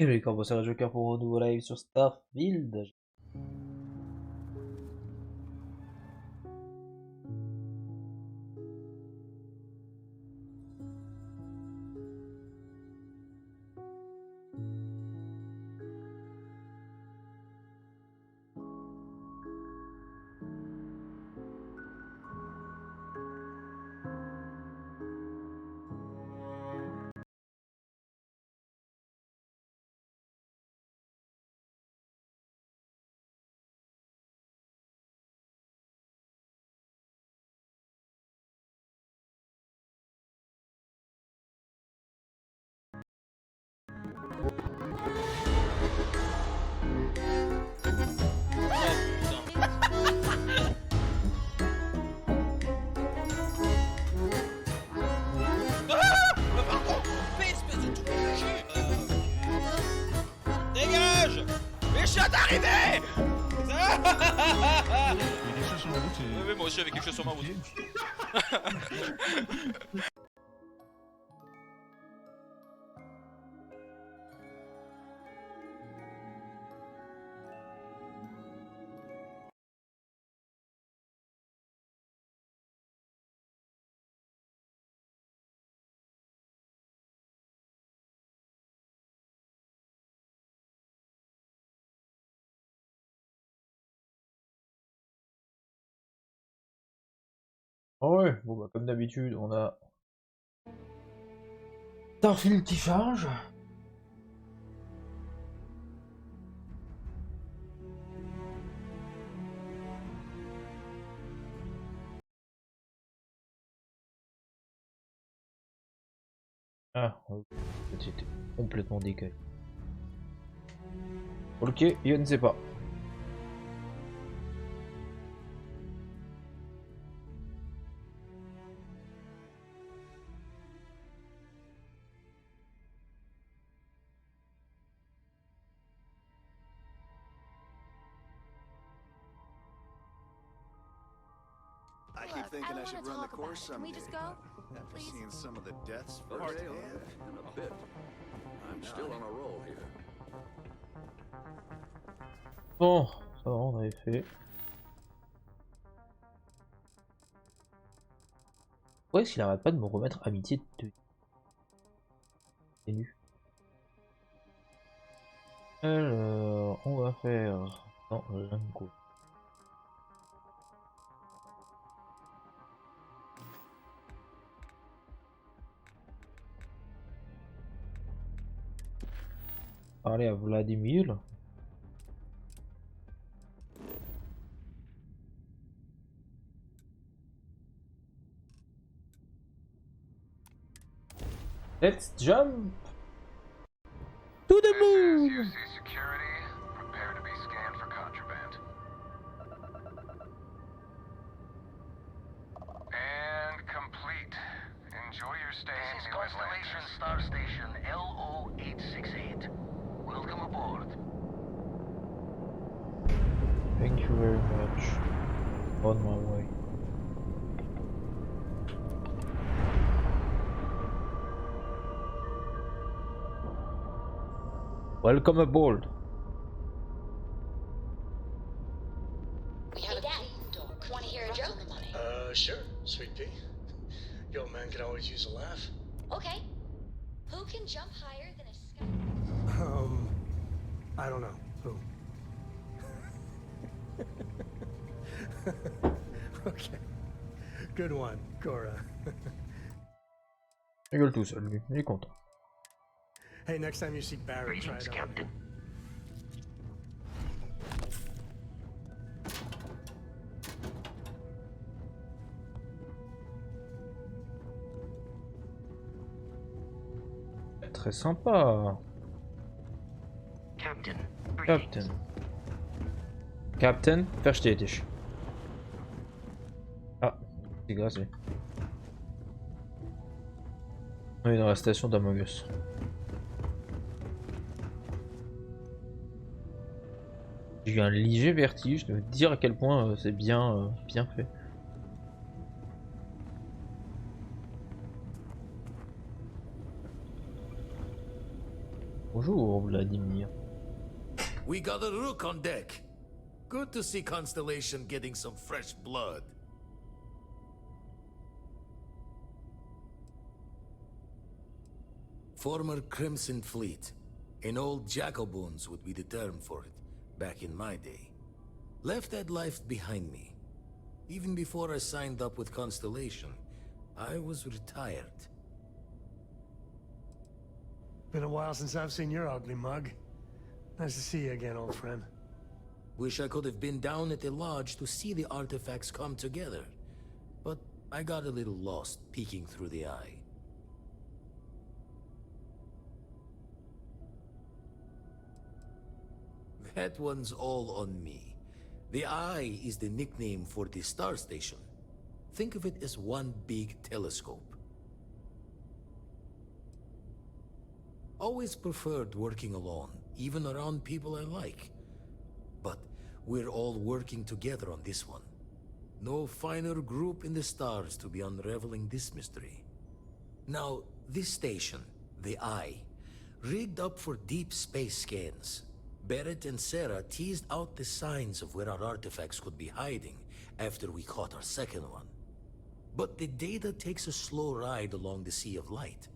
Et les campos à Joker pour un nouveau live sur Starfield. Dégage! Méchant arrivé! Il y a quelque chose sur la route et... Oui, moi aussi, avec quelque chose sur ma route. Ouais, bon bah comme d'habitude, on a Starfield qui charge. Ah, c'était complètement décalé. Ok, je ne sais pas. I keep thinking I should run the course someday. Can we just go? After Please? seeing some of the deaths Okay, firsthand. in a bit. I'm still on a roll here. Bon, ça va, on avait fait. Ouais, est-ce qu'il arrête pas de me remettre amitié de... C'est nu. Alors, on va faire... Non, Janko. Parler à Vladimir. Let's jump to the moon. UC security, prepare to be scanned for contraband. And complete. Enjoy your stay in This is New Constellation Atlantis. Star Station LO868. Welcome aboard. Thank you very much. On my way. Welcome aboard. We have a clean dock. Want to hear a joke? Sure, sweet pea. Your old man can always use a laugh. Okay. Who can jump higher than a sky? I don't know. Who? Okay. Good one, Cora. Il gueule tout seul, lui. Il est content. Hey, next time you see Barry, try Greetings, it on. Captain. Très sympa. Captain. Captain. Captain, verstehe dich. Ah, c'est glacé. On est dans la station d'Amogus. J'ai eu un léger vertige de dire à quel point c'est bien, bien fait. Bonjour Vladimir. We got a rook on deck. Good to see Constellation getting some fresh blood. Former Crimson Fleet. An old Jacoboons would be the term for it, back in my day. Left that life behind me. Even before I signed up with Constellation, I was retired. Been a while since I've seen your ugly mug. Nice to see you again, old friend. Wish I could have been down at the lodge to see the artifacts come together. But I got a little lost peeking through the eye. That one's all on me. The eye is the nickname for the star station. Think of it as one big telescope. Always preferred working alone, even around people I like. But we're all working together on this one. No finer group in the stars to be unraveling this mystery. Now, this station, the Eye, rigged up for deep space scans. Barrett and Sarah teased out the signs of where our artifacts could be hiding after we caught our second one. But the data takes a slow ride along the Sea of Light.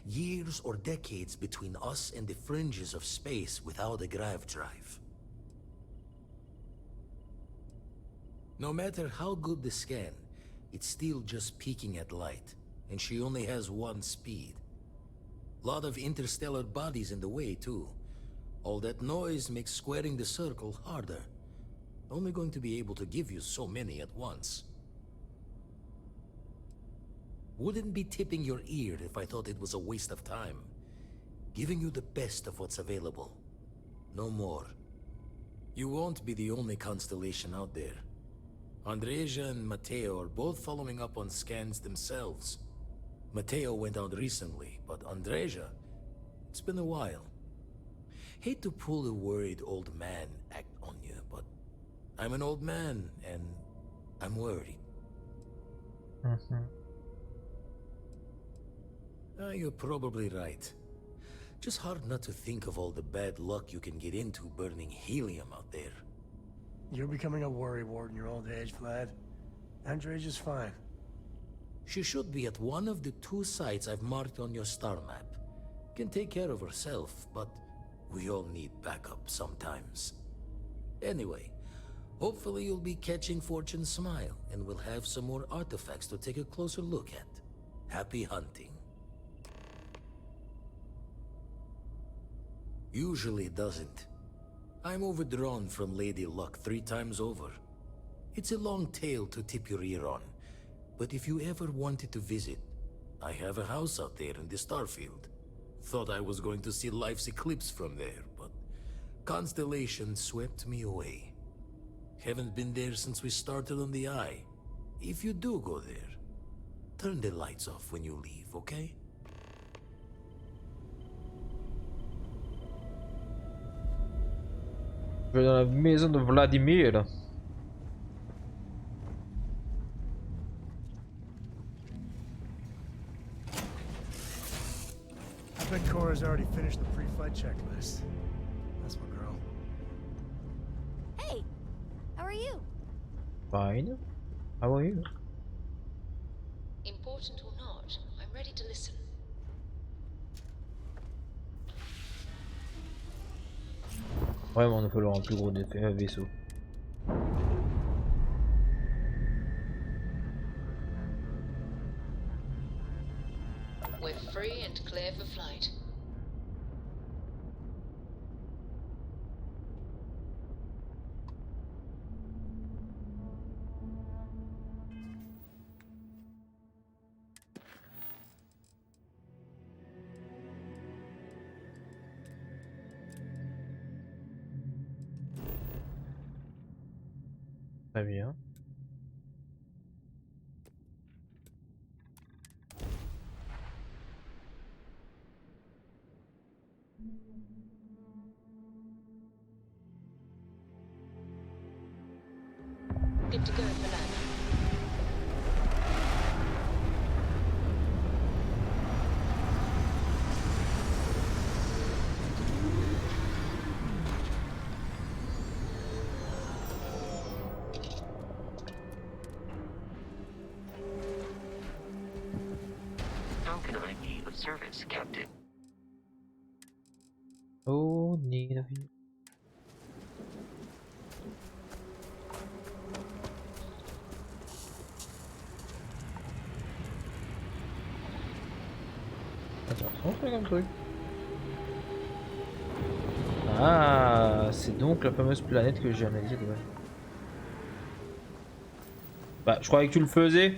Years or decades between us and the fringes of space without a grav drive. No matter how good the scan, it's still just peeking at light, and she only has one speed. Lot of interstellar bodies in the way, too. All that noise makes squaring the circle harder. Only going to be able to give you so many at once. Wouldn't be tipping your ear if I thought it was a waste of time. Giving you the best of what's available. No more. You won't be the only constellation out there. Andreja and Matteo are both following up on scans themselves. Matteo went out recently, but Andreja, it's been a while. Hate to pull the worried old man act on you, but I'm an old man, and I'm worried. You're probably right. Just hard not to think of all the bad luck you can get into burning helium out there. You're becoming a worrywart in your old age, Vlad. Andreja's fine. She should be at one of the 2 sites I've marked on your star map. Can take care of herself, but we all need backup sometimes. Anyway, hopefully you'll be catching Fortune's smile, and we'll have some more artifacts to take a closer look at. Happy hunting. Usually it doesn't. I'm overdrawn from Lady Luck 3 times over. It's a long tale to tip your ear on, but if you ever wanted to visit, I have a house out there in the Starfield. Thought I was going to see life's eclipse from there, but Constellation swept me away. Haven't been there since we started on the Eye. If you do go there, turn the lights off when you leave, okay? Je vais dans la maison de Vladimir. I bet Cora's already finished the pre-flight checklist. That's my girl. Hey, how are you? Fine. How are you? Important or not, I'm ready to listen. Vraiment, il va falloir un plus gros vaisseau. We're free and clear for flight. Très bien. Good to go for landing. servants kept it. Oh, need of you. Attends, on fait comme truc. Ah, c'est donc la fameuse planète que j'ai analysée de base. Bah, je croyais que tu le faisais.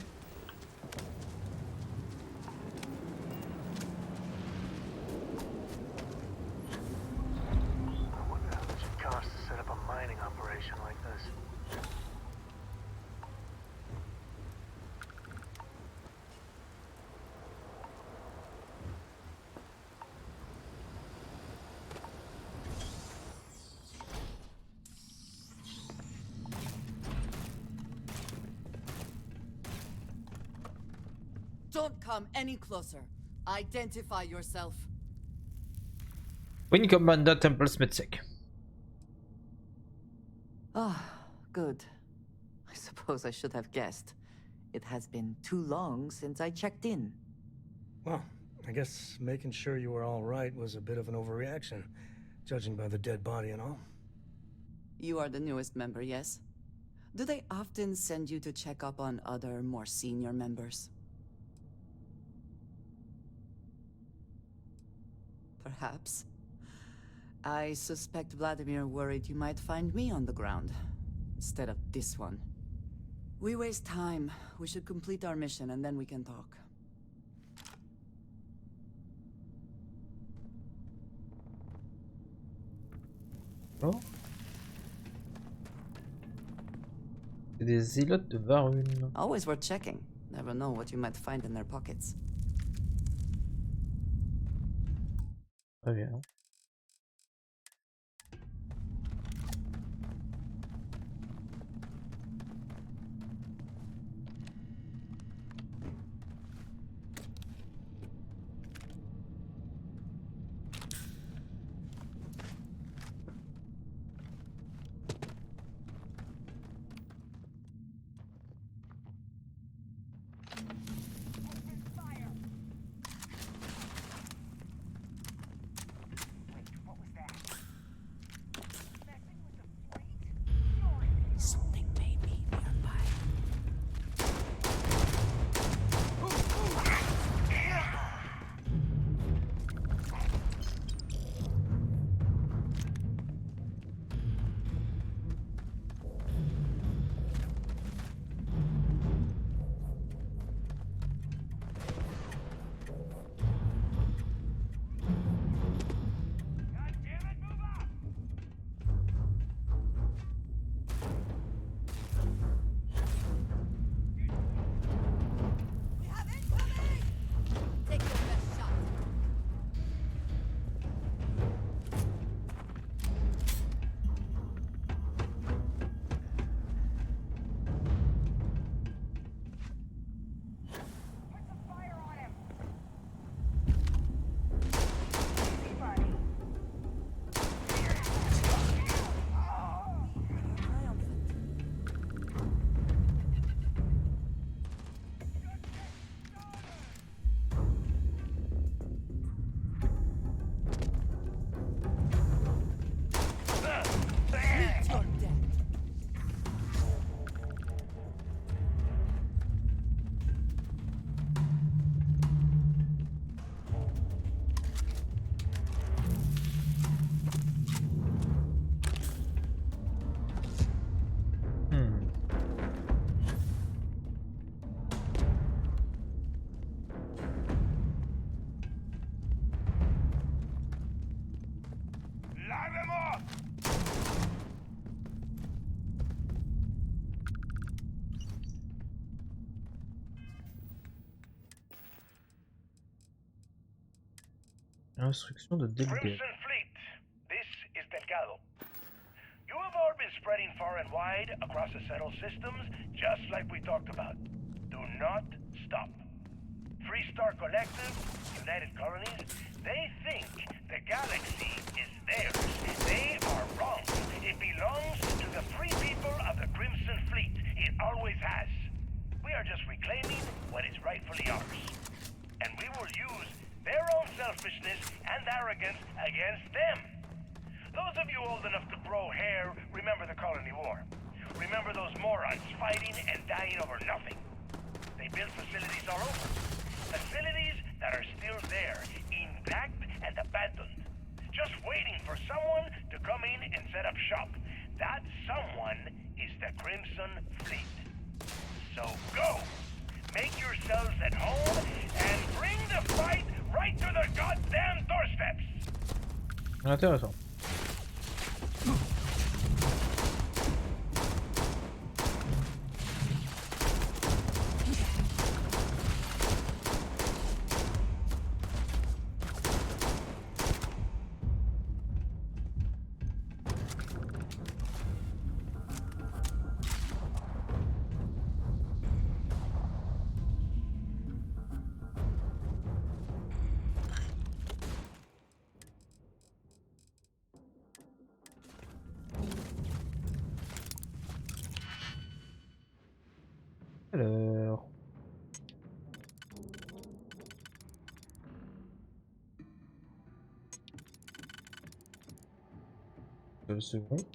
Don't come any closer. Identify yourself. Wing Commander Temple Smithsec. Ah, good. I suppose I should have guessed. It has been too long since I checked in. Well, I guess making sure you were all right was a bit of an overreaction, judging by the dead body and all. You are the newest member, yes? Do they often send you to check up on other, more senior members? Perhaps. I suspect Vladimir worried you might find me on the ground, instead of this one. We waste time. We should complete our mission and then we can talk. Oh. C'est des zélotes de Varun. Always worth checking. Never know what you might find in their pockets. Très bien. Instruction de début. Crimson Fleet, this is Delgado. You have all been spreading far and wide across the settled systems, just like we talked about. Do not stop. Free Star Collective, United Colonies, they think the galaxy is theirs. They are wrong. It belongs to the free people of the Crimson Fleet. It always has. We are just reclaiming what is rightfully ours. And we will use their arrogance against them. Those of you old enough to grow hair remember the Colony War. Remember those morons fighting and dying over nothing. They built facilities all over. Facilities that are still there, intact and abandoned. Just waiting for someone to come in and set up shop. That someone is the Crimson Fleet. So go! Make yourselves at home and bring the fight right to the goddamn doorsteps! Intéressant. Alors... Deux secondes.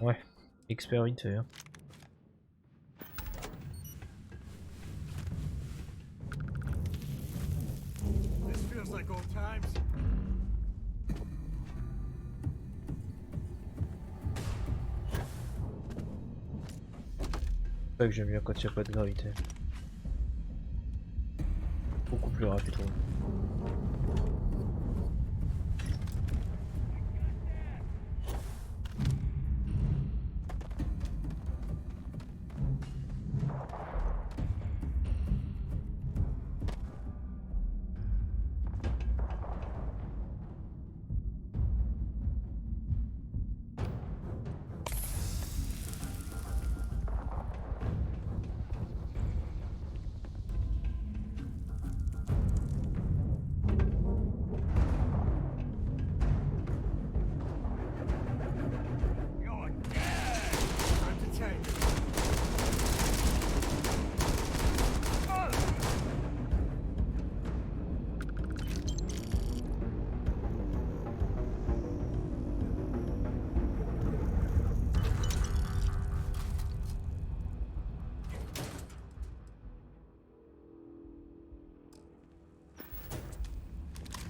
Ouais, expérimenté. Hein. This feels like old times. C'est ça que j'aime bien quand il n'y a pas de gravité. Beaucoup plus rapide. Ouais.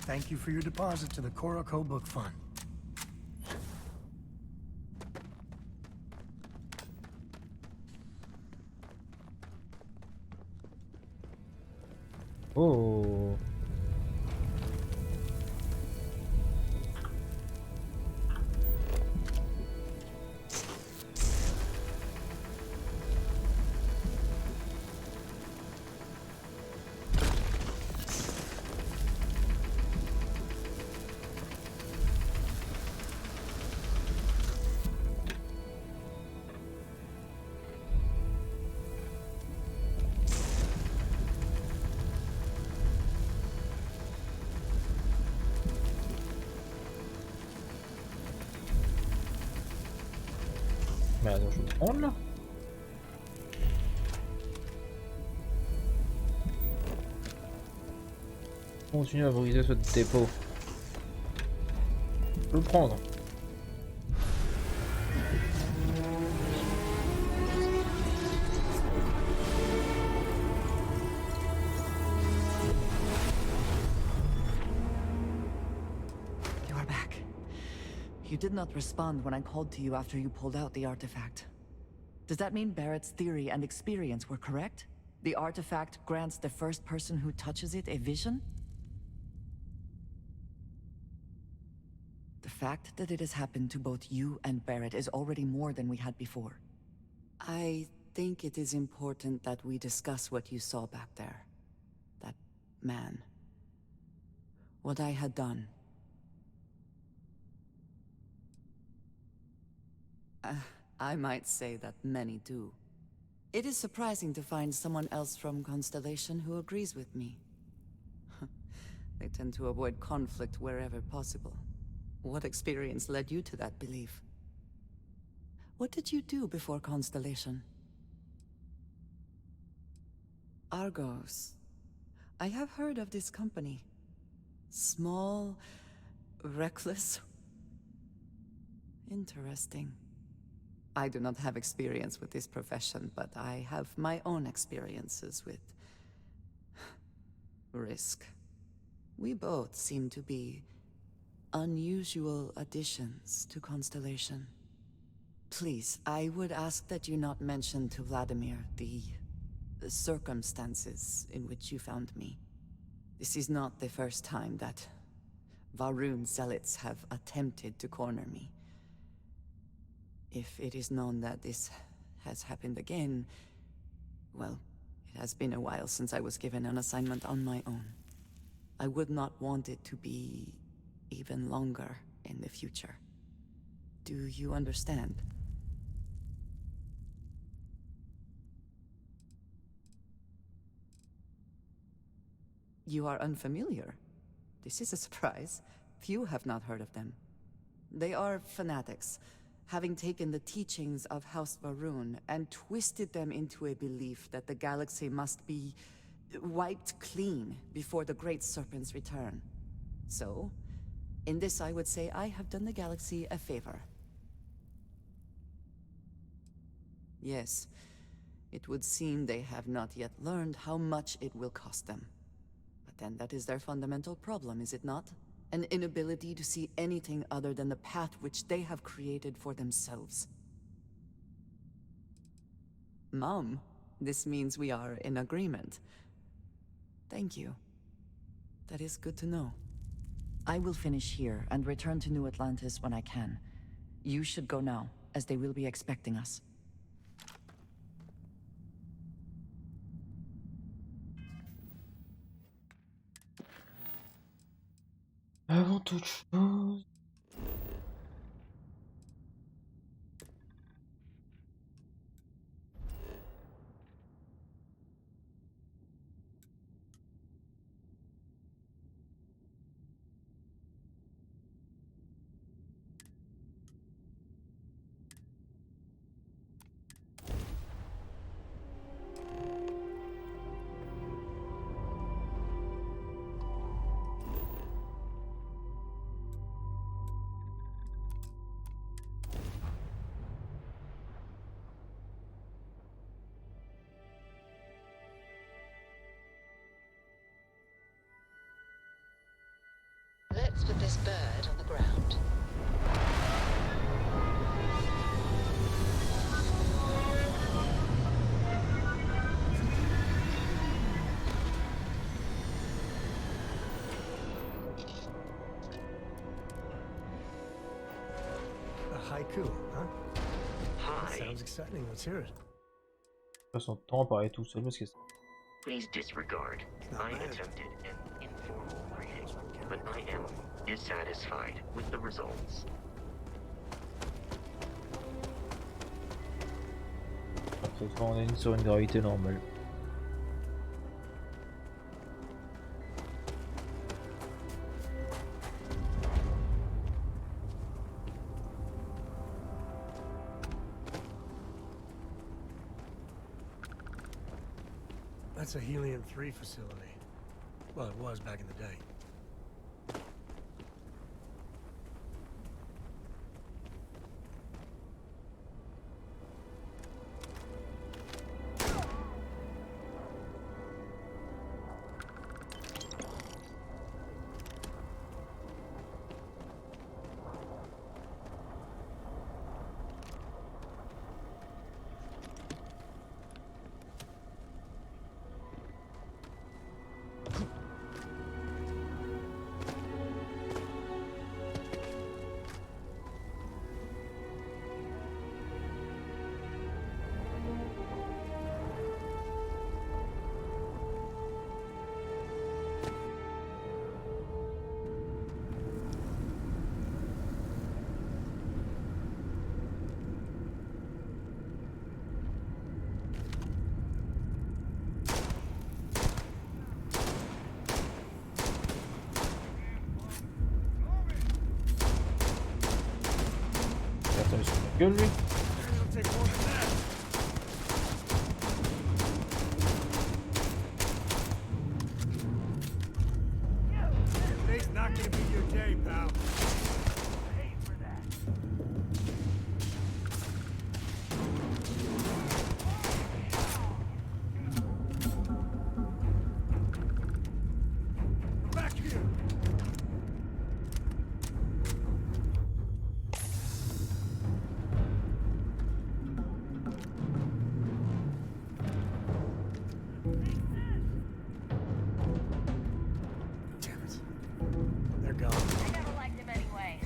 Thank you for your deposit to the Koroko Book Fund. Oh. Mais attends, je vais prendre là. Continue à briser ce dépôt. Je peux le prendre. You did not respond when I called to you after you pulled out the artifact. Does that mean Barrett's theory and experience were correct? The artifact grants the first person who touches it a vision? The fact that it has happened to both you and Barrett is already more than we had before. I think it is important that we discuss what you saw back there. That man. What I had done. I might say that many do. It is surprising to find someone else from Constellation who agrees with me. They tend to avoid conflict wherever possible. What experience led you to that belief? What did you do before Constellation? Argos. I have heard of this company. Small, reckless. Interesting. I do not have experience with this profession, but I have my own experiences with risk. We both seem to be unusual additions to Constellation. Please, I would ask that you not mention to Vladimir the circumstances in which you found me. This is not the first time that Varun zealots have attempted to corner me. If it is known that this has happened again, well, it has been a while since I was given an assignment on my own. I would not want it to be even longer in the future. Do you understand? You are unfamiliar. This is a surprise. Few have not heard of them. They are fanatics, having taken the teachings of House Varun and twisted them into a belief that the galaxy must be wiped clean before the Great Serpent's return. So, in this I would say I have done the galaxy a favor. Yes, it would seem they have not yet learned how much it will cost them. But then that is their fundamental problem, is it not? An inability to see anything other than the path which they have created for themselves. Mom, this means we are in agreement. Thank you. That is good to know. I will finish here and return to New Atlantis when I can. You should go now, as they will be expecting us. Avant toute chose... Let's put this bird on the ground. A haiku, huh? Hi. Sounds exciting. Let's hear it. Son temps paraît tout seul parce que Please disregard. I attempted an informal greeting, but I am dissatisfied with the results. cette fois on est sur une gravité normale. That's a Helium-3 facility. Well, it was back in the day. Attends, il se fout de la gueule, lui. It'll take more than that. Today's not gonna be your day, pal. Pay for that. Back here. Damn it. They're gone. I never liked him anyway.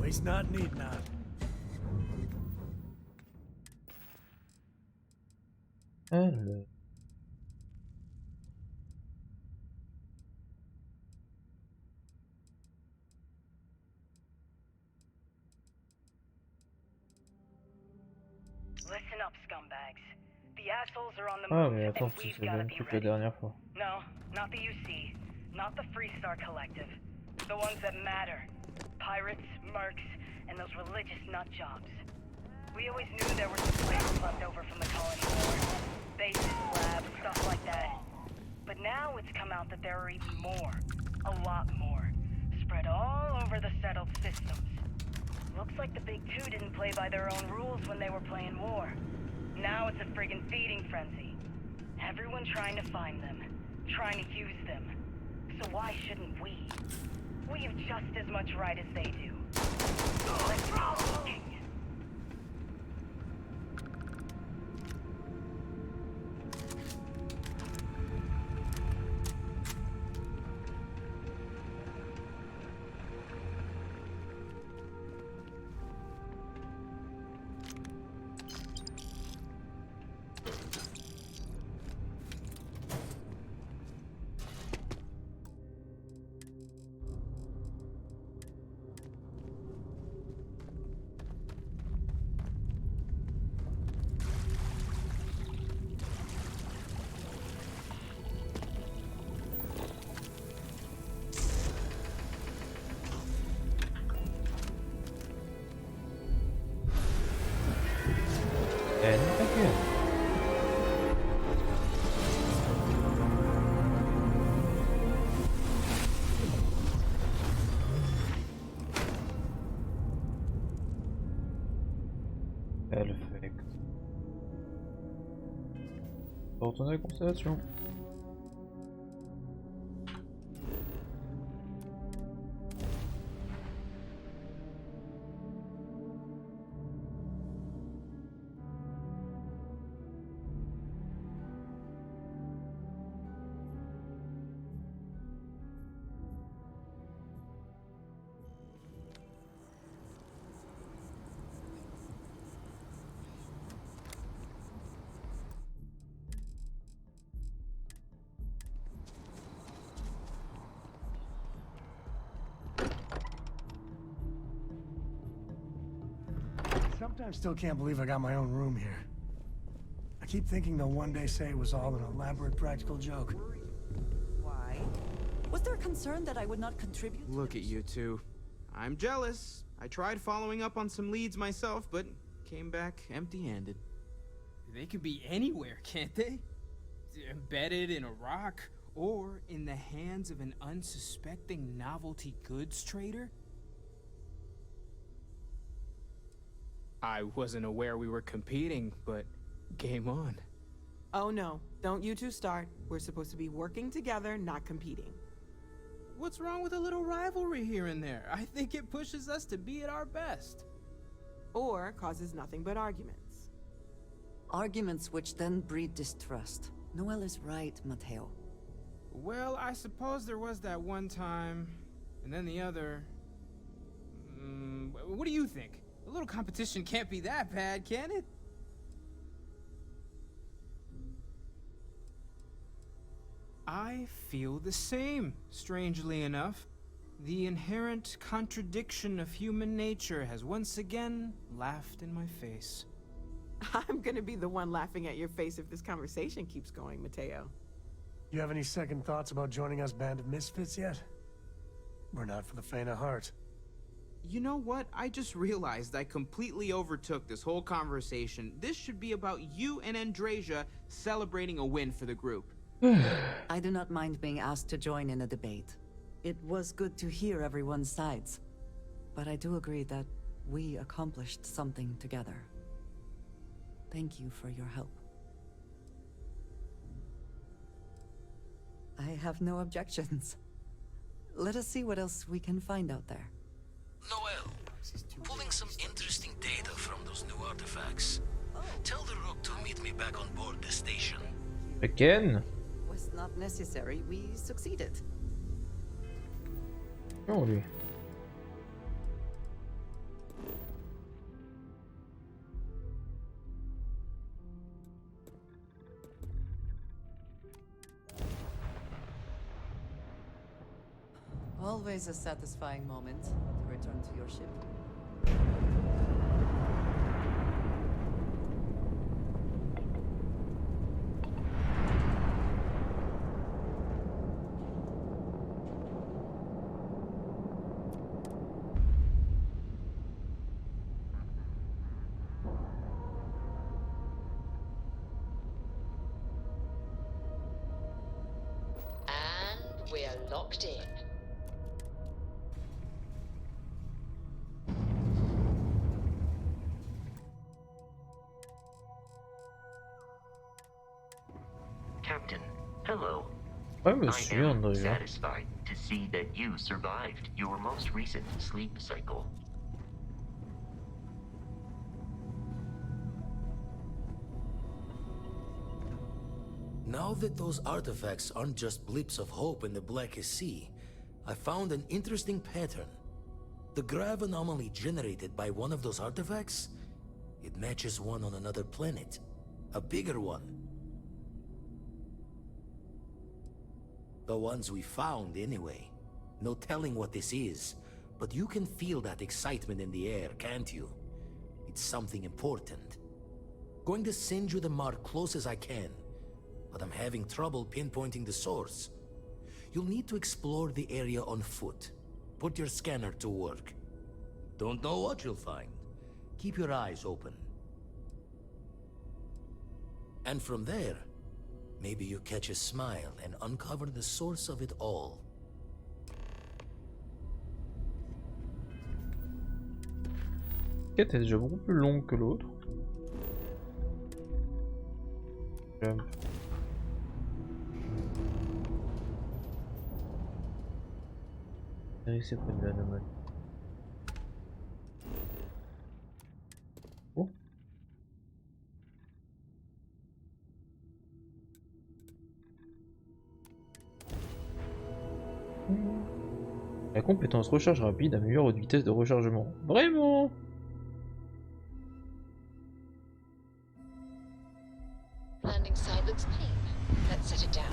Waste not, need not. Alors. Listen up, scumbags. The assholes are on the Ah, move, mais attends, and si we've c'est le gotta même be truc la ready. dernière fois. No, not the UC, not the Freestar Collective. The ones that matter. Pirates, mercs, and those religious nut jobs. We always knew there were some places left over from the colony war. Bases, labs, stuff like that. But now it's come out that there are even more. A lot more. Spread all over the settled systems. Looks like the Big Two didn't play by their own rules when they were playing war. Now it's a friggin' feeding frenzy. Everyone trying to find them. Trying to use them. So why shouldn't we? We have just as much right as they do. Let's go looking. Elle est ta gueule. Perfect. On va retourner à la constellation. Sometimes still can't believe I got my own room here. I keep thinking they'll one day say it was all an elaborate practical joke. Why? Was there a concern that I would not contribute? Look at you two. I'm jealous. I tried following up on some leads myself, but came back empty-handed. They could be anywhere, can't they? Embedded in a rock, or in the hands of an unsuspecting novelty goods trader? I wasn't aware we were competing, but game on. Oh no, don't you two start. We're supposed to be working together, not competing. What's wrong with a little rivalry here and there? I think it pushes us to be at our best. Or causes nothing but arguments. Arguments which then breed distrust. Noel is right, Mateo. Well, I suppose there was that one time, and then the other. What do you think? A little competition can't be that bad, can it? I feel the same, strangely enough. The inherent contradiction of human nature has once again laughed in my face. I'm gonna be the one laughing at your face if this conversation keeps going, Mateo. You have any second thoughts about joining us Band of Misfits yet? we're not for the faint of heart. You know what? I just realized I completely overtook this whole conversation. This should be about you and Andrasia celebrating a win for the group. I do not mind being asked to join in a debate. It was good to hear everyone's sides. But I do agree that we accomplished something together. Thank you for your help. I have no objections. Let us see what else we can find out there. Noel, pulling some interesting data from those new artifacts. Tell the Rook to meet me back on board the station. Again? Was not necessary. We succeeded. Oh, lui. Always a satisfying moment to return to your ship. And we're locked in. Captain, hello. Ouais, monsieur, I am Andrea. satisfied to see that you survived your most recent sleep cycle. Now that those artifacts aren't just blips of hope in the blackest sea, I found an interesting pattern. The grav anomaly generated by one of those artifacts, it matches one on another planet. A bigger one. The ones we found, anyway. No telling what this is, but you can feel that excitement in the air, can't you? It's something important. Going to send you the mark close as I can, but I'm having trouble pinpointing the source. You'll need to explore the area on foot. Put your scanner to work. Don't know what you'll find. Keep your eyes open. And from there, maybe you catch a smile and uncover the source of it all. La quête est déjà beaucoup plus longue que l'autre. Jump. C'est près de l'anomalie. Oh. La compétence recharge rapide améliore votre vitesse de rechargement. Vraiment? Landing site looks clean. Let's set it down.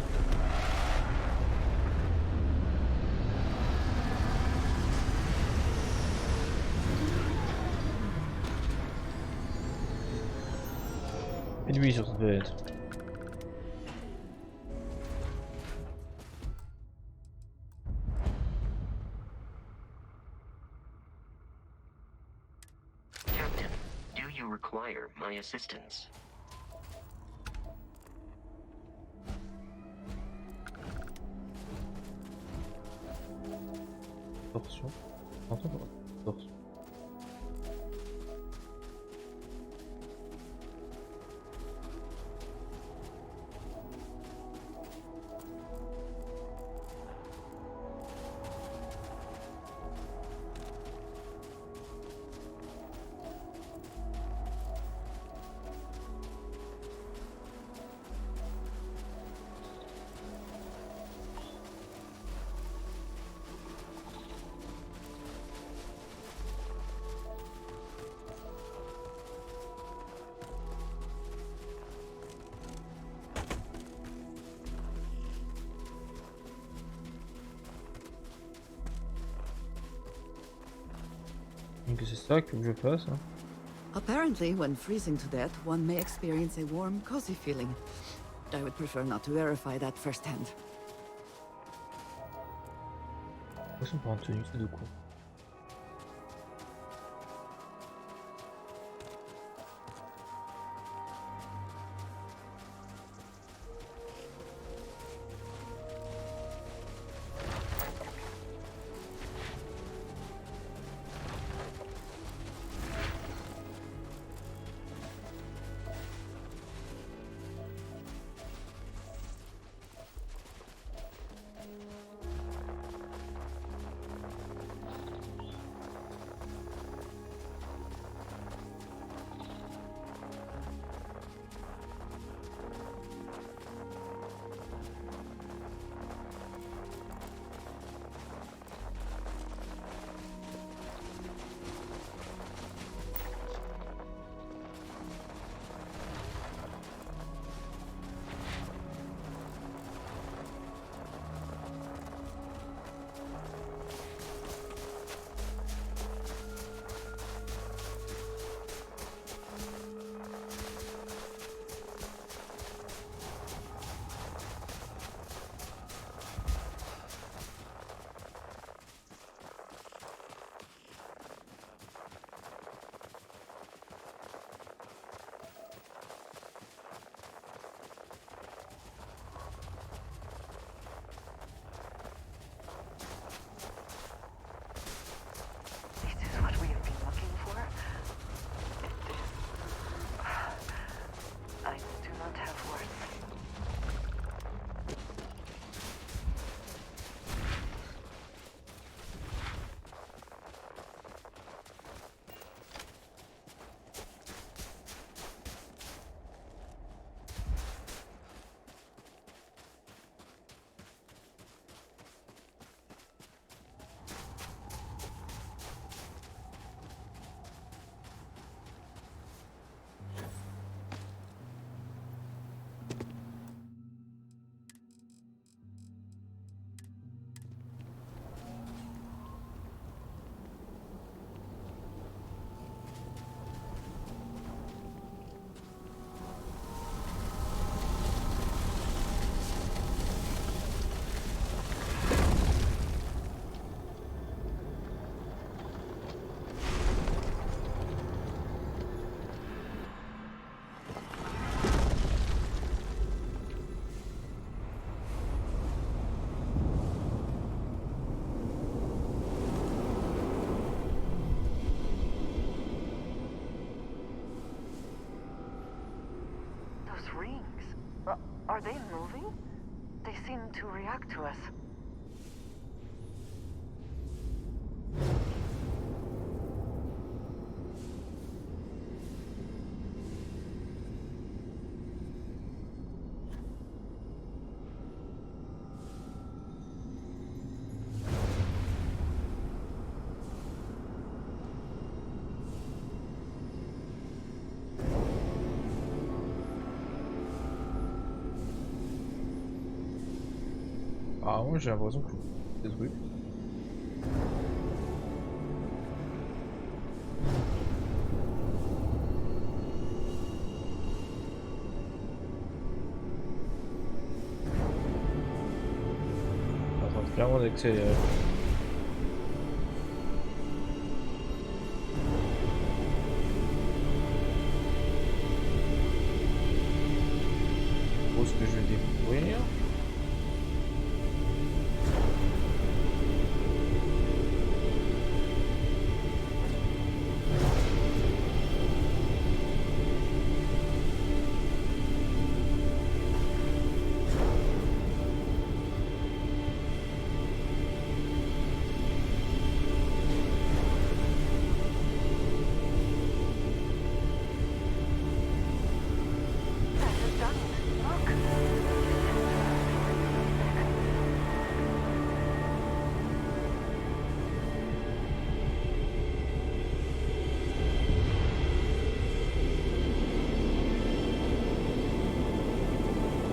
Et lui sur cette bête. Captain, do you require my assistance? Torsion. Torsion. Donc c'est ça qu'il faut que je fasse. Hein. Apparently, when freezing to death, one may experience a warm, cozy feeling. I would prefer not to verify that firsthand. Poisson pour un tenue, c'est de quoi? Are they moving? They seem to react to us. Ah, moi j'ai l'impression que c'est des trucs. Attends, clairement d'accélérer. Où est-ce que je vais découvrir?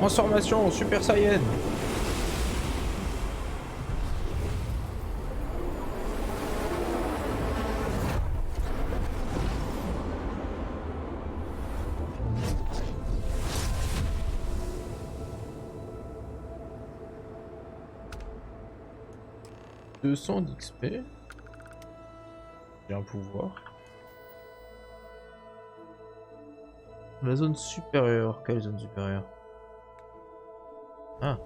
Transformation en Super Saiyan. 200 d'XP. J'ai un pouvoir. La zone supérieure. Quelle zone supérieure? Ah.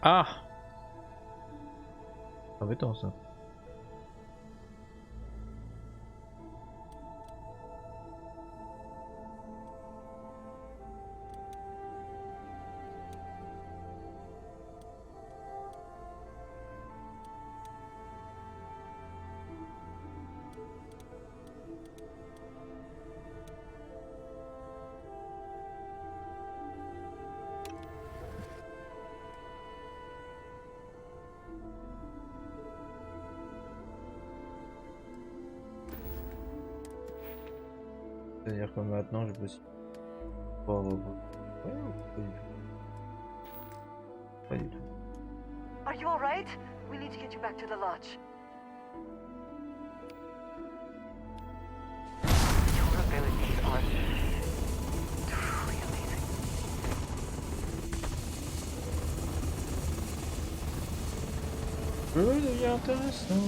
Ah. Embêtant ça. C'est-à-dire que maintenant je peux aussi... Ouais, pas du tout. Are you alright? We need to get you back to the lodge. Your abilities are truly amazing. Devient intéressant.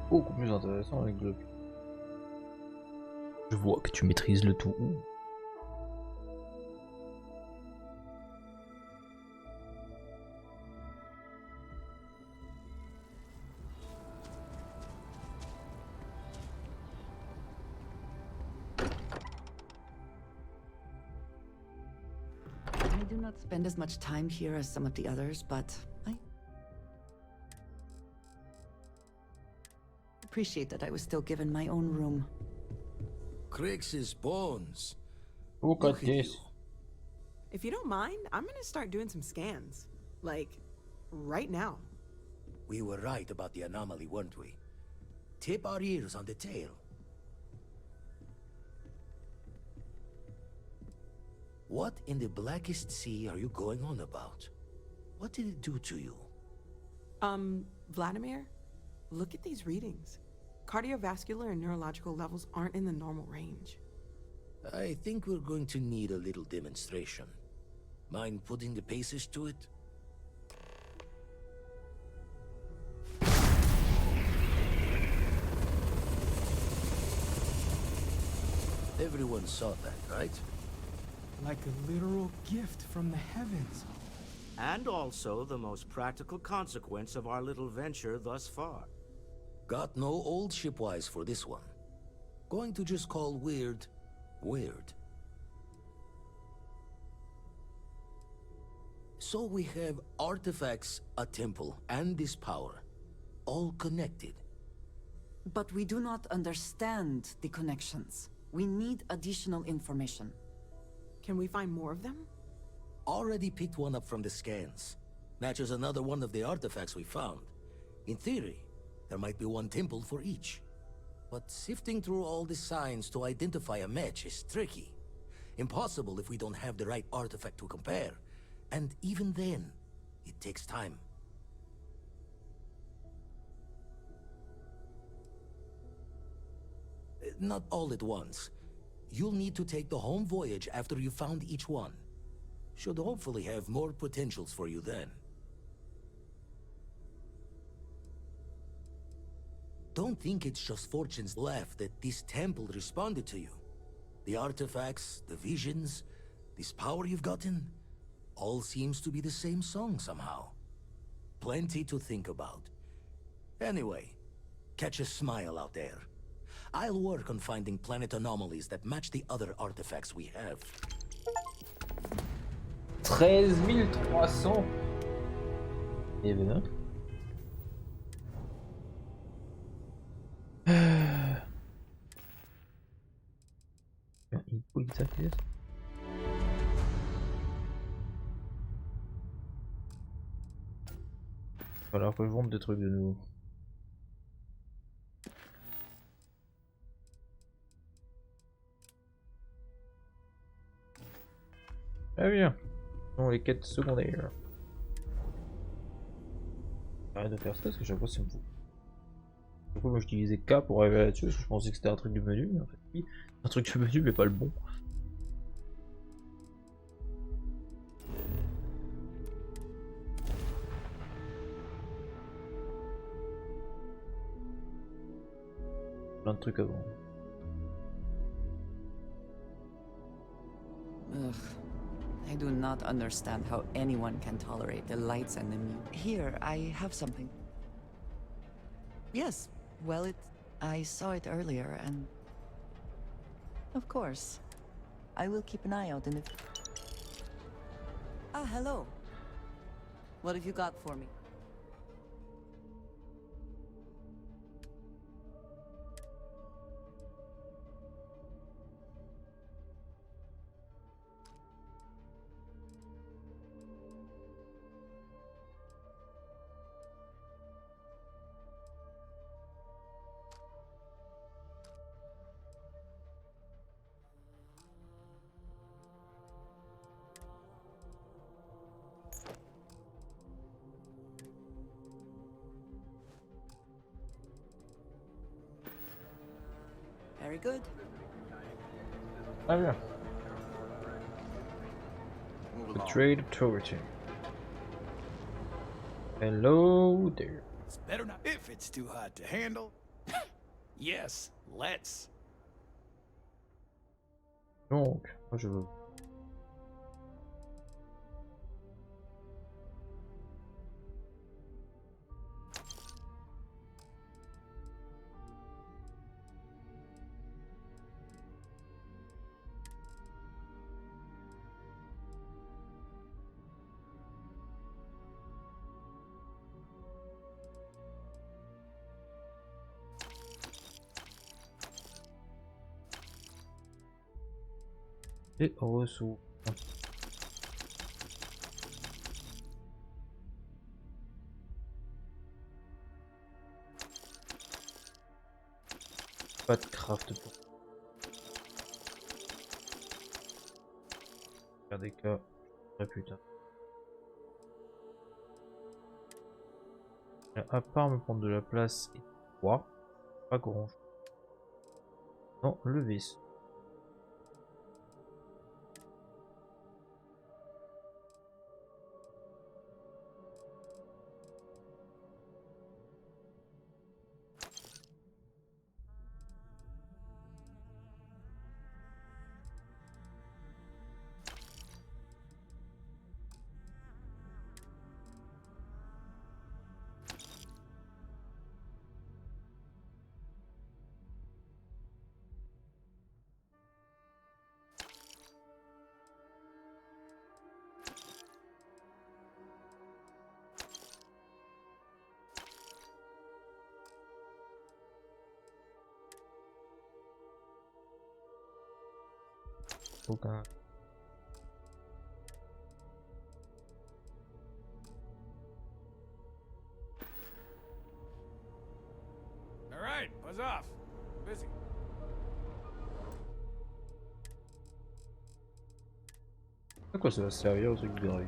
Beaucoup plus intéressant avec le... Je vois que tu maîtrises le tout. I do not spend as much time here as some of the others, but I appreciate that I was still given my own room. Crix's bones. Look at this. If you don't mind, I'm gonna start doing some scans. Like, right now. We were right about the anomaly, weren't we? Tip our ears on the tail. What in the blackest sea are you going on about? What did it do to you? Vladimir, look at these readings. Cardiovascular and neurological levels aren't in the normal range. I think we're going to need a little demonstration. Mind putting the paces to it? Everyone saw that, right? Like a literal gift from the heavens. And also the most practical consequence of our little venture thus far. Got no old shipwise for this one. Going to just call weird, weird. So we have artifacts, a temple, and this power. All connected. But we do not understand the connections. We need additional information. Can we find more of them? Already picked one up from the scans. Matches another one of the artifacts we found. In theory, there might be one temple for each. But sifting through all the signs to identify a match is tricky. Impossible if we don't have the right artifact to compare. And even then, it takes time. Not all at once. You'll need to take the home voyage after you've found each one. Should hopefully have more potentials for you then. Don't think it's just fortune's left that this temple responded to you. The artifacts, the visions, this power you've gotten, all seems to be the same song somehow. Plenty to think about. Anyway, catch a smile out there. I'll work on finding planet anomalies that match the other artifacts we have. 13 300. Et ben. Il faut que ça fasse. falloir que je vende des trucs de nouveau. Très bien. Non, les quêtes secondaires. Arrête de faire ça parce que chaque fois c'est me fout. Du coup, moi j'utilisais K pour arriver là-dessus parce que je pensais que c'était un truc du menu, mais en fait, oui, un truc du menu, mais pas le bon. Plein de trucs avant. Ugh. I do not understand how anyone can tolerate the lights and the music. Here, I have something. Yes, well, I saw it earlier, and... Of course. I will keep an eye out in the... Ah, hello. What have you got for me? Very good. Ah bien. The Trade Authority. Hello there. It's better not if it's too hot to handle. Yes, let's. Donc, moi je veux. Et ressources. Pas de craft pour faire des cas. Ah putain. À part me prendre de la place et quoi, pas grand chose. Non, le vaisseau. Aucun. All right, buzz off. Busy. À quoi ça va servir au truc de grave?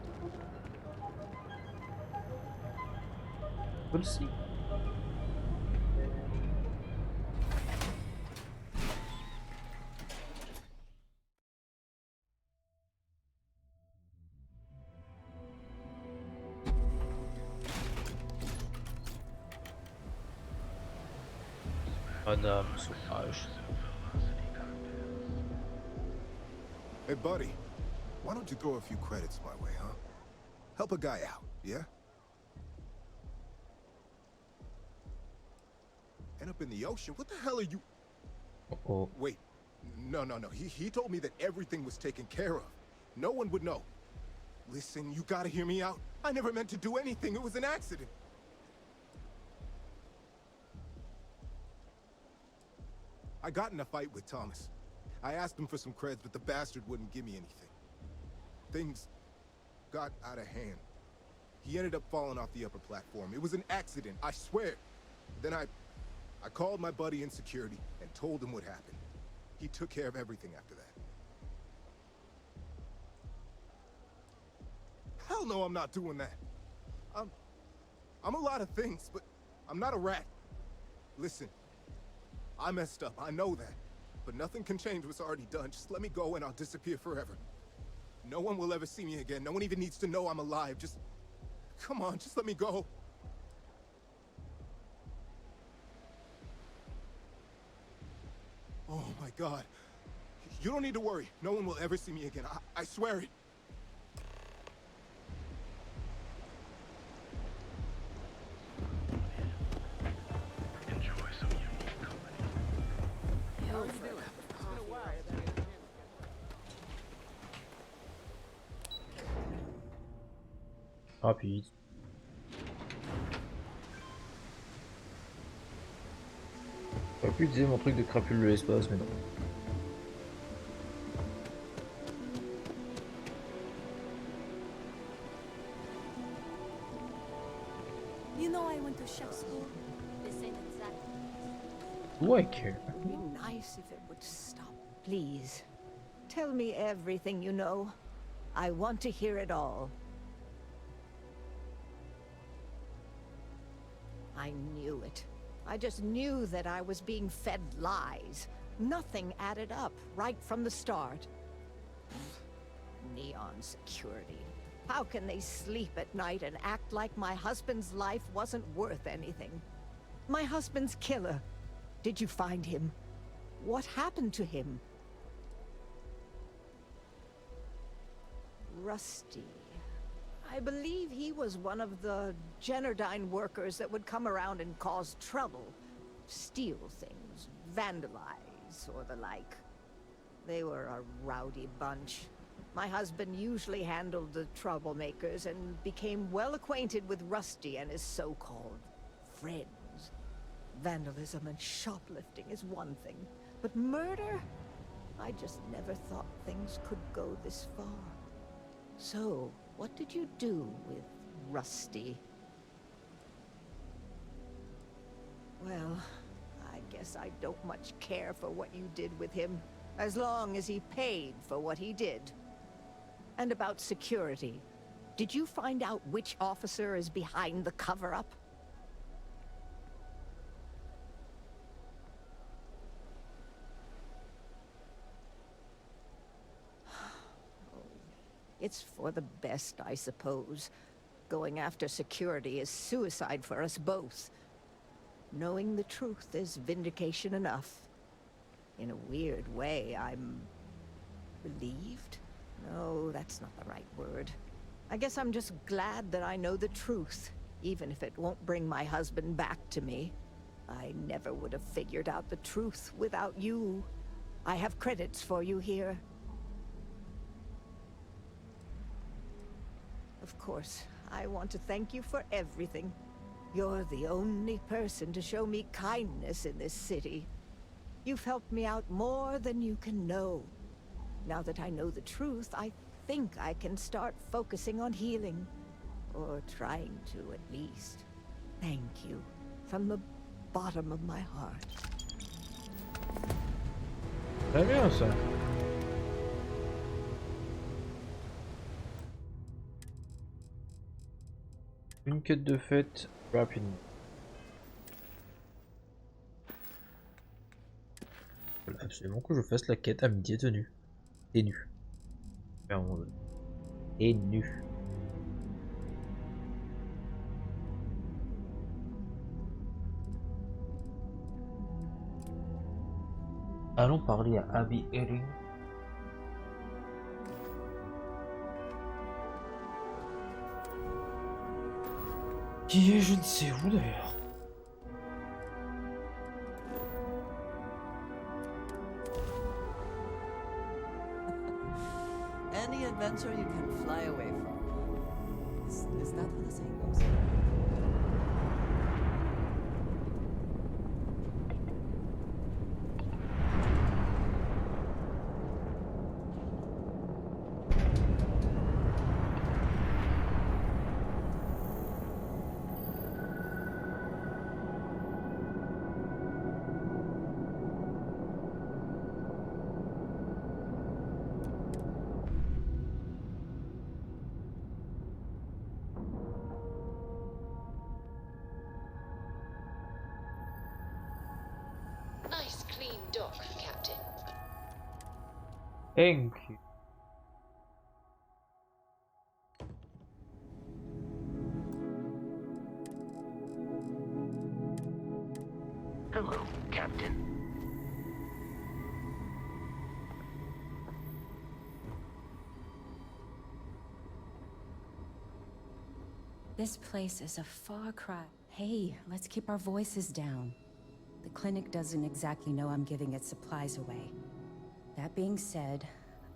Aussi. Madame sauvage. Hey, buddy. Why don't you throw a few credits my way, huh? Help a guy out, yeah? End up in the ocean? What the hell are you... Uh-oh. Wait. No. He told me that everything was taken care of. No one would know. Listen, you gotta hear me out. I never meant to do anything. It was an accident. I got in a fight with Thomas. I asked him for some creds, but the bastard wouldn't give me anything. Things got out of hand. He ended up falling off the upper platform. It was an accident, I swear. Then I called my buddy in security and told him what happened. He took care of everything after that. Hell no, I'm not doing that. I'm a lot of things, but I'm not a rat. Listen, I messed up, I know that. But nothing can change what's already done. Just let me go and I'll disappear forever. No one will ever see me again. No one even needs to know I'm alive. Just, come on, just let me go. Oh my God. You don't need to worry. No one will ever see me again. I swear it. Rapide. J'aurais pu utiliser mon truc de crapule de l'espace, mais non. You know I went to chef school. This ain't exactly. Do I care? It'd be nice if it would stop, please. Tell me everything you know. I want to hear it all. I knew it. I just knew that I was being fed lies. Nothing added up right from the start. Neon security. How can they sleep at night and act like my husband's life wasn't worth anything? My husband's killer. Did you find him? What happened to him? Rusty. I believe he was one of the Generdyne workers that would come around and cause trouble. Steal things, vandalize, or the like. They were a rowdy bunch. My husband usually handled the troublemakers and became well acquainted with Rusty and his so-called friends. Vandalism and shoplifting is one thing, but murder? I just never thought things could go this far. So, what did you do with Rusty? Well, I guess I don't much care for what you did with him, as long as he paid for what he did. And about security, did you find out which officer is behind the cover-up? It's for the best, I suppose. Going after security is suicide for us both. Knowing the truth is vindication enough. In a weird way, I'm relieved? No, that's not the right word. I guess I'm just glad that I know the truth, even if it won't bring my husband back to me. I never would have figured out the truth without you. I have credits for you here. Of course, I want to thank you for everything. You're the only person to show me kindness in this city. You've helped me out more than you can know. Now that I know the truth, I think I can start focusing on healing. Or trying to, at least. Thank you. From the bottom of my heart. Très bien, ça. Une quête de fête rapidement. Il faut absolument que je fasse la quête à midi et tenue. Et nu. Et nu. Allons parler à Abby Herring. Qui est je ne sais où d'ailleurs. Any adventure you can fly away from. Is that how the saying goes? Thank you. Hello, Captain. This place is a far cry. Hey, let's keep our voices down. The clinic doesn't exactly know I'm giving its supplies away. That being said,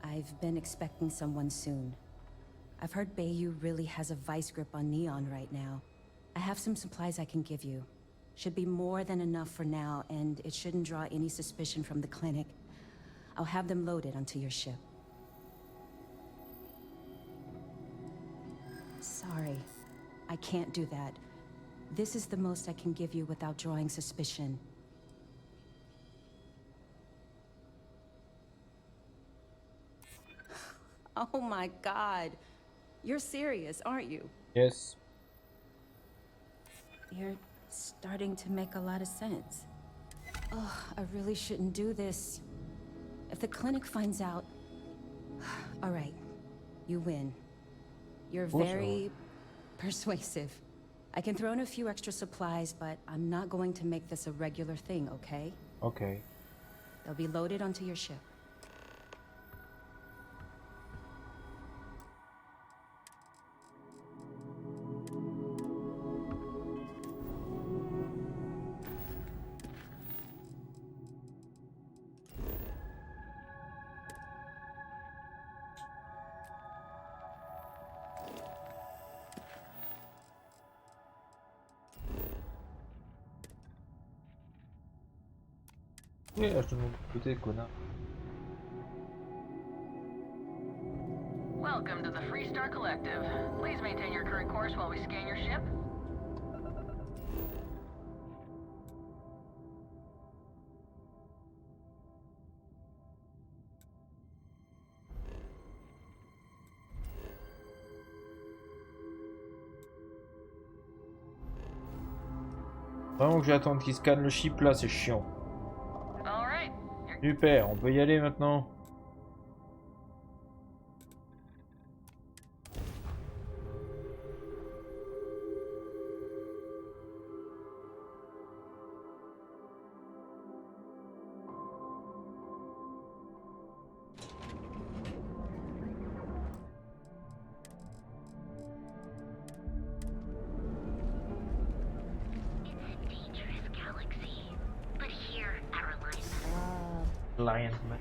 I've been expecting someone soon. I've heard Bayou really has a vice grip on Neon right now. I have some supplies I can give you. Should be more than enough for now, and it shouldn't draw any suspicion from the clinic. I'll have them loaded onto your ship. Sorry, I can't do that. This is the most I can give you without drawing suspicion. Oh my God. You're serious, aren't you? Yes. You're starting to make a lot of sense. Oh, I really shouldn't do this. If the clinic finds out... All right, you win. You're very persuasive. I can throw in a few extra supplies, but I'm not going to make this a regular thing, okay? Okay. They'll be loaded onto your ship. Oui, là, je te demande de côté, connard. Welcome to the Freestar Collective. Please maintain your current course while we scan your ship. Vraiment que j'attende qu'il scanne le chip là, c'est chiant. Super, on peut y aller maintenant. Lion man.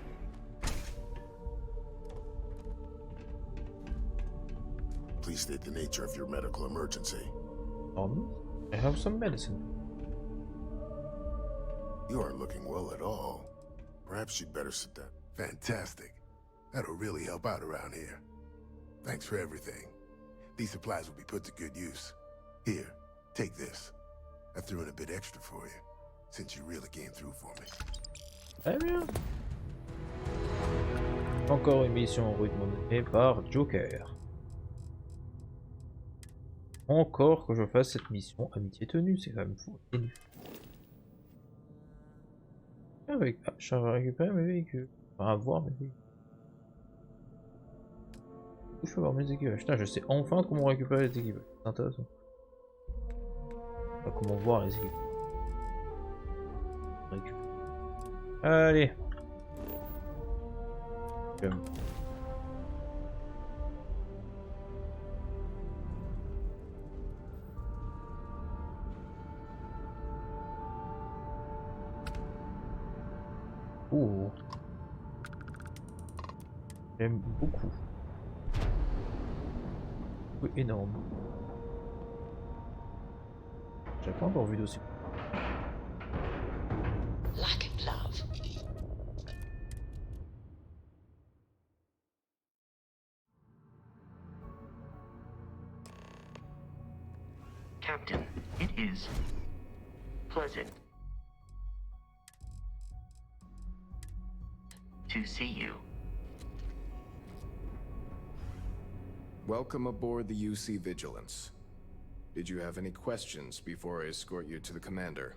Please state the nature of your medical emergency. I have some medicine. You aren't looking well at all. Perhaps you'd better sit down. Fantastic. That'll really help out around here. Thanks for everything. These supplies will be put to good use. Here, take this. I threw in a bit extra for you, since you really came through for me. Très bien. Encore une mission rudement menée par Joker. Encore que je fasse cette mission amitié tenue, c'est quand même fou. Avec... Ah, je vais récupérer mes véhicules. Enfin, avoir mes véhicules. Où je peux avoir mes équipages? Putain, je sais enfin comment récupérer les équipages. C'est intéressant. Enfin, comment voir les équipages. Allez. Oh. J'aime beaucoup. Oui, énorme. J'ai pas encore vu d'aussi. Lack of love. Captain, it is pleasant to see you. Welcome aboard the UC Vigilance. Did you have any questions before I escort you to the commander?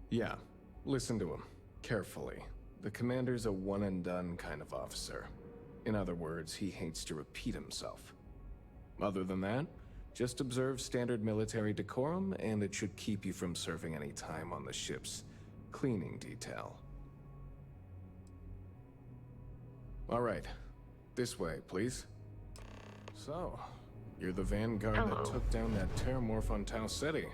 Yeah, listen to him. Carefully. The commander's a one-and-done kind of officer. In other words, he hates to repeat himself. Other than that, just observe standard military decorum, and it should keep you from serving any time on the ship's cleaning detail. All right. This way, please. So, you're the vanguard that took down that terramorph on Tau City.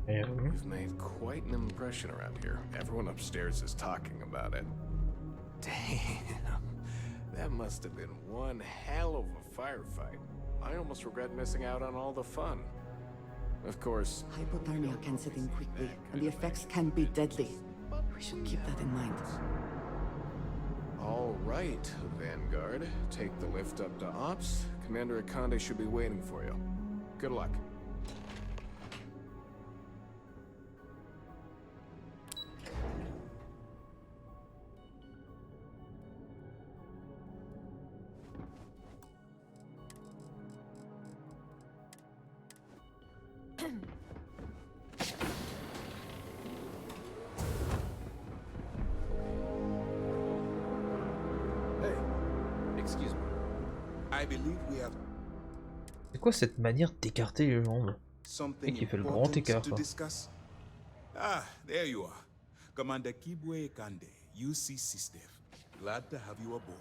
Yeah. You've made quite an impression around here. Everyone upstairs is talking about it. Damn. That must have been one hell of a firefight. I almost regret missing out on all the fun. Of course, Hypothermia can set in quickly, and the effects can be deadly. We should keep that in mind. all right, Vanguard. Take the lift up to Ops. Commander Akande should be waiting for you. Good luck. Excuse me. I believe we have C'est quoi cette manière d'écarter les jambes? Et qui fait le grand écart, quoi. Ah, there you are. Commander Kibwe Kande, UC SysDef. Glad to have you aboard.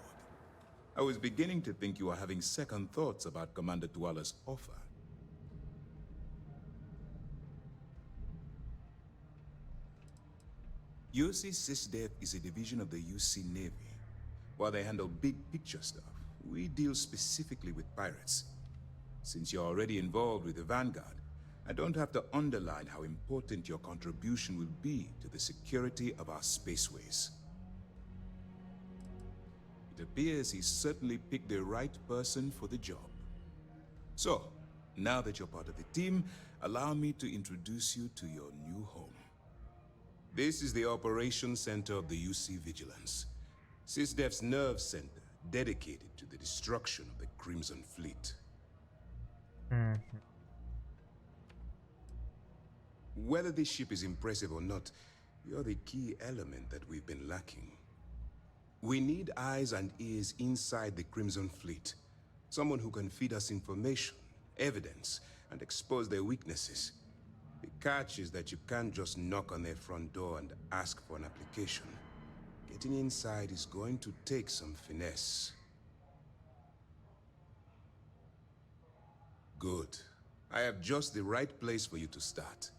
I was beginning to think you were having second thoughts about Commander Tuala's offer. UC SysDef is a division of the UC Navy. While they handle big picture stuff, we deal specifically with pirates. Since you're already involved with the Vanguard, I don't have to underline how important your contribution will be to the security of our spaceways. It appears he's certainly picked the right person for the job. So, now that you're part of the team, allow me to introduce you to your new home. This is the Operations Center of the UC Vigilance. SysDef's nerve center, dedicated to the destruction of the Crimson Fleet. Whether this ship is impressive or not, you're the key element that we've been lacking. We need eyes and ears inside the Crimson Fleet. Someone who can feed us information, evidence, and expose their weaknesses. The catch is that you can't just knock on their front door and ask for an application. Getting inside is going to take some finesse. Good. I have just the right place for you to start.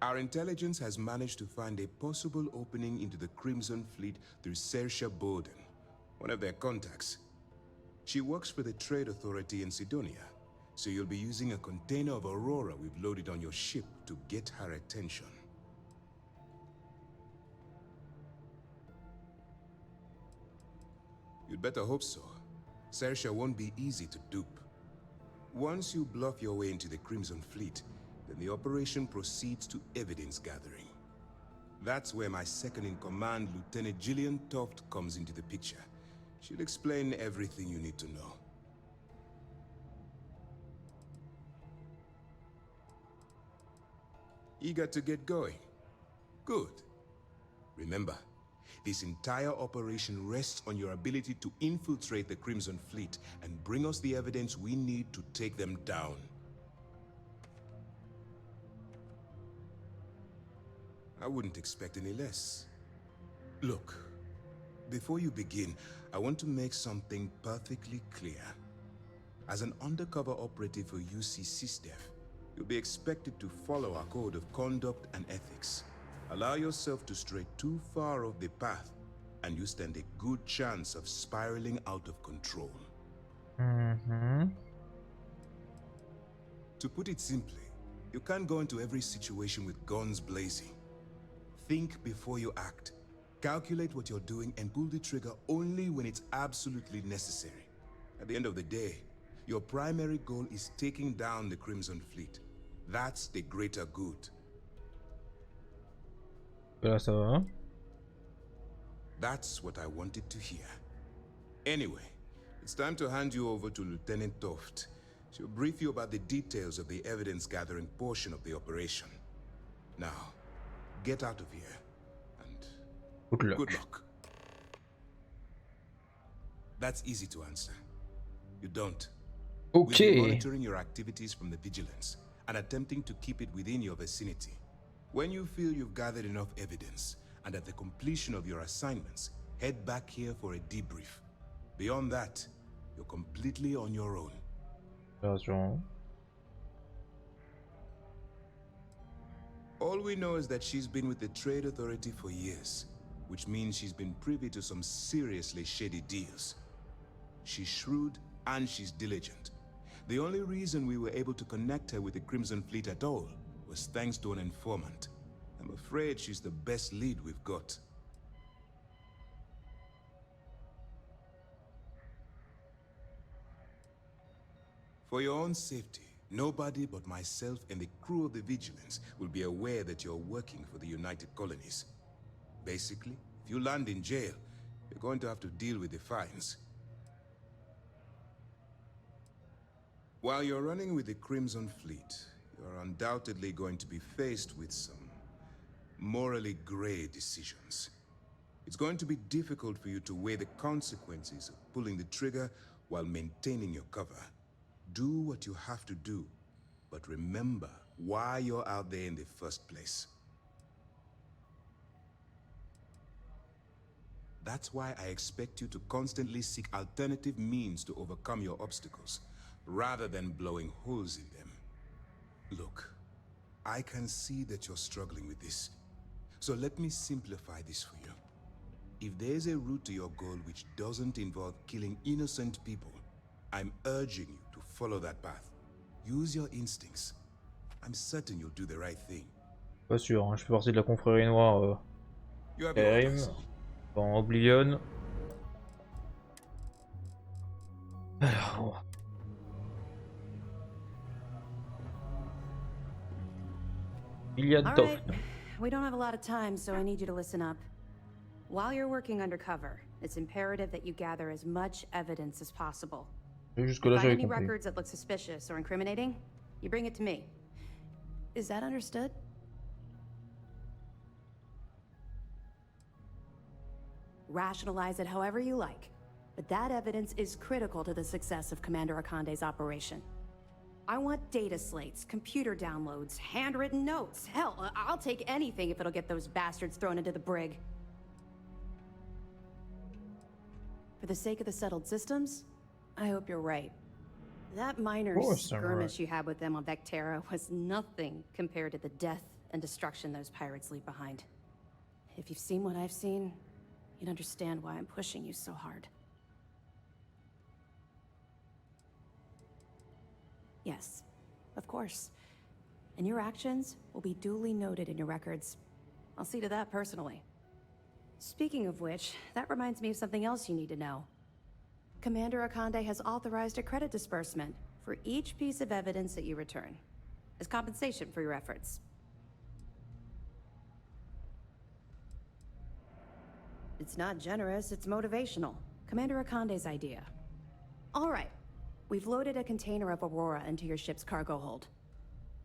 Our intelligence has managed to find a possible opening into the Crimson Fleet through Saoirse Bowden, one of their contacts. She works for the Trade Authority in Sidonia, so you'll be using a container of Aurora we've loaded on your ship to get her attention. You'd better hope so. Saoirse won't be easy to dupe. Once you bluff your way into the Crimson Fleet, then the operation proceeds to evidence gathering. That's where my second-in-command, Lieutenant Gillian Toft, comes into the picture. She'll explain everything you need to know. Eager to get going? Good. Remember, this entire operation rests on your ability to infiltrate the Crimson Fleet and bring us the evidence we need to take them down. I wouldn't expect any less. Look, before you begin, I want to make something perfectly clear. As an undercover operative for UC SysDef, you'll be expected to follow our code of conduct and ethics. Allow yourself to stray too far off the path, and you stand a good chance of spiraling out of control. To put it simply, you can't go into every situation with guns blazing. Think before you act. Calculate what you're doing and pull the trigger only when it's absolutely necessary. At the end of the day, your primary goal is taking down the Crimson Fleet. That's the greater good. Là, ça va. That's what I wanted to hear. Anyway, it's time to hand you over to Lieutenant Toft. She'll brief you about the details of the evidence-gathering portion of the operation. Now, get out of here. And Good luck. good luck. That's easy to answer. You don't. We've been Okay. monitoring your activities from the vigilance and attempting to keep it within your vicinity. When you feel you've gathered enough evidence and at the completion of your assignments, head back here for a debrief. Beyond that, you're completely on your own. Attention. All we know is that she's been with the Trade Authority for years, which means she's been privy to some seriously shady deals. She's shrewd and she's diligent. The only reason we were able to connect her with the Crimson Fleet at all was thanks to an informant. I'm afraid she's the best lead we've got. For your own safety, nobody but myself and the crew of the Vigilance will be aware that you're working for the United Colonies. Basically, if you land in jail, you're going to have to deal with the fines. While you're running with the Crimson Fleet, you're undoubtedly going to be faced with some morally gray decisions. It's going to be difficult for you to weigh the consequences of pulling the trigger while maintaining your cover. Do what you have to do, but remember why you're out there in the first place. That's why I expect you to constantly seek alternative means to overcome your obstacles, rather than blowing holes in them. Look, I can see that you're struggling with this. So let me simplify this for you. If there's a route to your goal which doesn't involve killing innocent people, I'm urging you to follow that path. Use your instincts. I'm certain you'll do the right thing. Pas sûr, hein. Je fais partie de la confrérie noire Skyrim, dans Oblivion. Alors... Il y a All Daphne. right. We don't have a lot of time, so I need you to listen up. While you're working undercover, it's imperative that you gather as much evidence as possible. Jusque là, Find j'avais any compris. records that look suspicious or incriminating, you bring it to me. Is that understood? Rationalize it however you like, but that evidence is critical to the success of Commander Akande's operation. I want data slates, computer downloads, handwritten notes. Hell, I'll take anything if it'll get those bastards thrown into the brig. For the sake of the settled systems, I hope you're right. That minor skirmish you had with them on Vectera was nothing compared to the death and destruction those pirates leave behind. If you've seen what I've seen, you'd understand why I'm pushing you so hard. Yes, of course. And your actions will be duly noted in your records. I'll see to that personally. Speaking of which, that reminds me of something else you need to know. Commander Akande has authorized a credit disbursement for each piece of evidence that you return, as compensation for your efforts. It's not generous, it's motivational. Commander Akande's idea. All right. We've loaded a container of Aurora into your ship's cargo hold.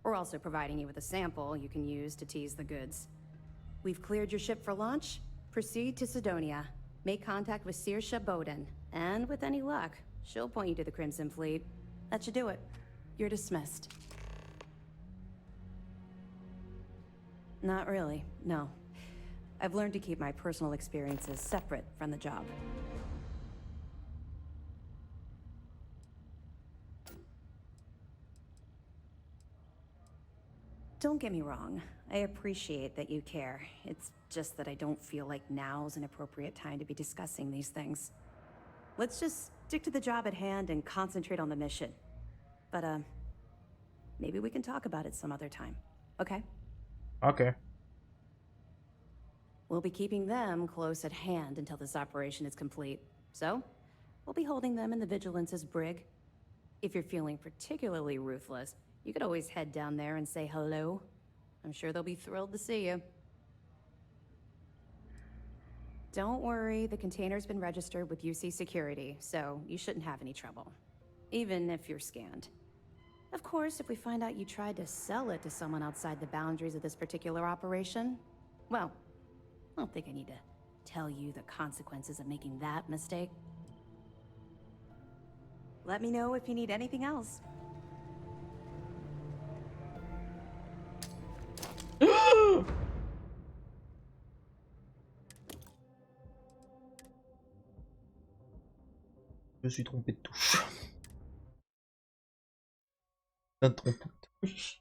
We're also providing you with a sample you can use to tease the goods. We've cleared your ship for launch. Proceed to Sidonia. Make contact with Saoirse Bowden. And with any luck, she'll point you to the Crimson Fleet. That should do it. You're dismissed. Not really, no. I've learned to keep my personal experiences separate from the job. Don't get me wrong. I appreciate that you care. It's just that I don't feel like now's an appropriate time to be discussing these things. Let's just stick to the job at hand and concentrate on the mission. But, maybe we can talk about it some other time, okay? Okay. We'll be keeping them close at hand until this operation is complete. So, we'll be holding them in the Vigilance's brig. If you're feeling particularly ruthless, you could always head down there and say hello. I'm sure they'll be thrilled to see you. Don't worry, the container's been registered with UC Security, so you shouldn't have any trouble. Even if you're scanned. Of course, if we find out you tried to sell it to someone outside the boundaries of this particular operation, Well, I don't think I need to tell you the consequences of making that mistake. Let me know if you need anything else. Je me suis trompé de touche. Un trompé de touche.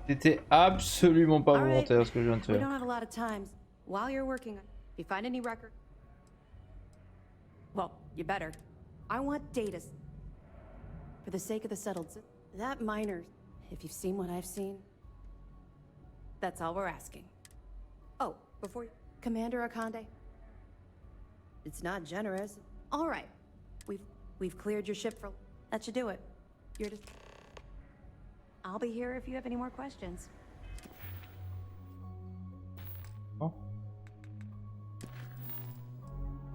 C'était absolument pas volontaire ce que je viens de We faire. don't have a lot of time. While you're working, if you find any record, well, you better. I want data. For the sake of the settled, that miner, if you've seen what I've seen, that's all we're asking. Oh, before Commander Akande, it's not generous. All right, we've cleared your ship for. That should do it. You're just. I'll be here if you have any more questions. Oh.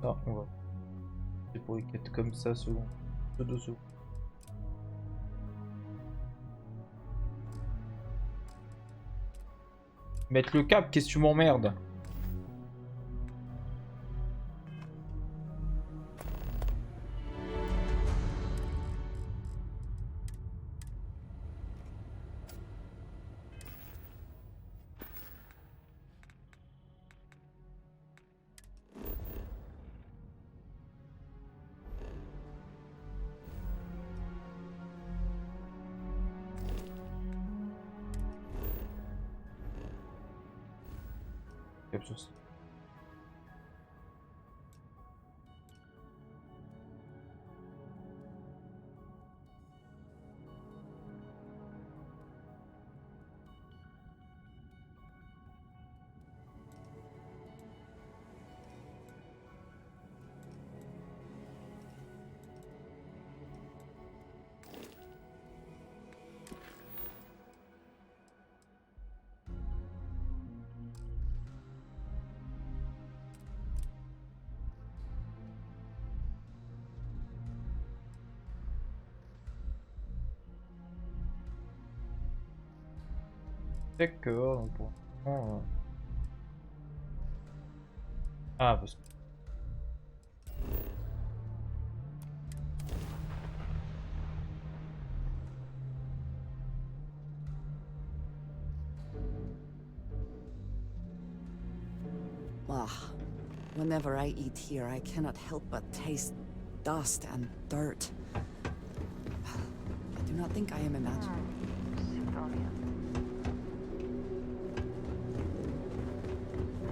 Ah, on va. C'est pour les quêtes comme ça, second. Dessous. Mettre le cap, qu'est-ce que tu m'emmerdes? Quelque chose. D'accord, donc pour l'instant, ah, parce que... Whenever I eat here, I cannot help but taste dust and dirt. I do not think I am imagining.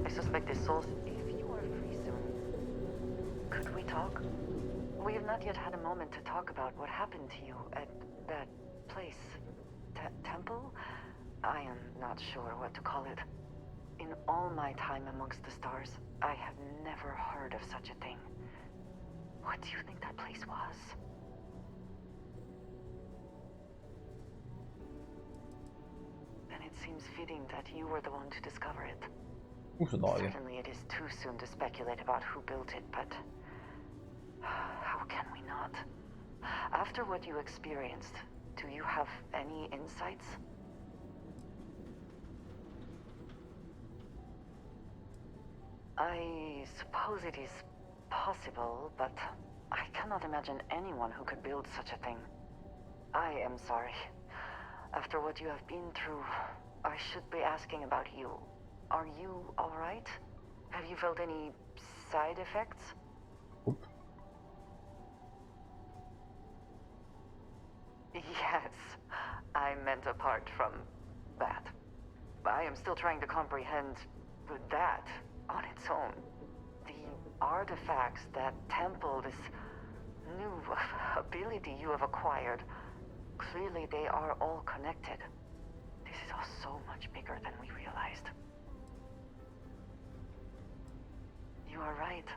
I suspect this soul. If you are free soon, could we talk? We have not yet had a moment to talk about what happened to you at that place. Temple? I am not sure what to call it. In all my time amongst the stars, I have never heard of such a thing. What do you think that place was? Then it seems fitting that you were the one to discover it. Certainly it is too soon to speculate about who built it, but how can we not? After what you experienced, do you have any insights? I suppose it is possible, but I cannot imagine anyone who could build such a thing. I am sorry. After what you have been through, I should be asking about you. Are you alright? Have you felt any side effects? Yes, I meant apart from that. I am still trying to comprehend that on its own. The artifacts that temple this new ability you have acquired, clearly they are all connected. This is all so much bigger than we realized. You are right.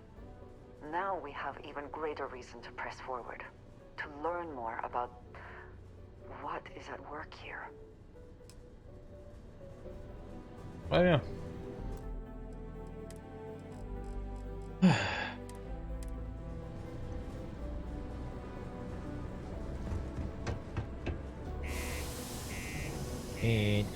Now we have even greater reason to press forward, to learn more about what is at work here. Très bien. And.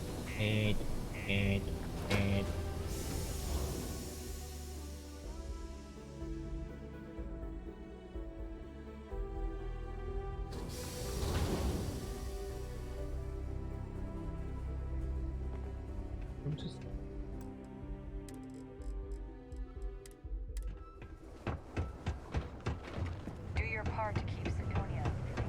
Do your part to keep Sidonia free.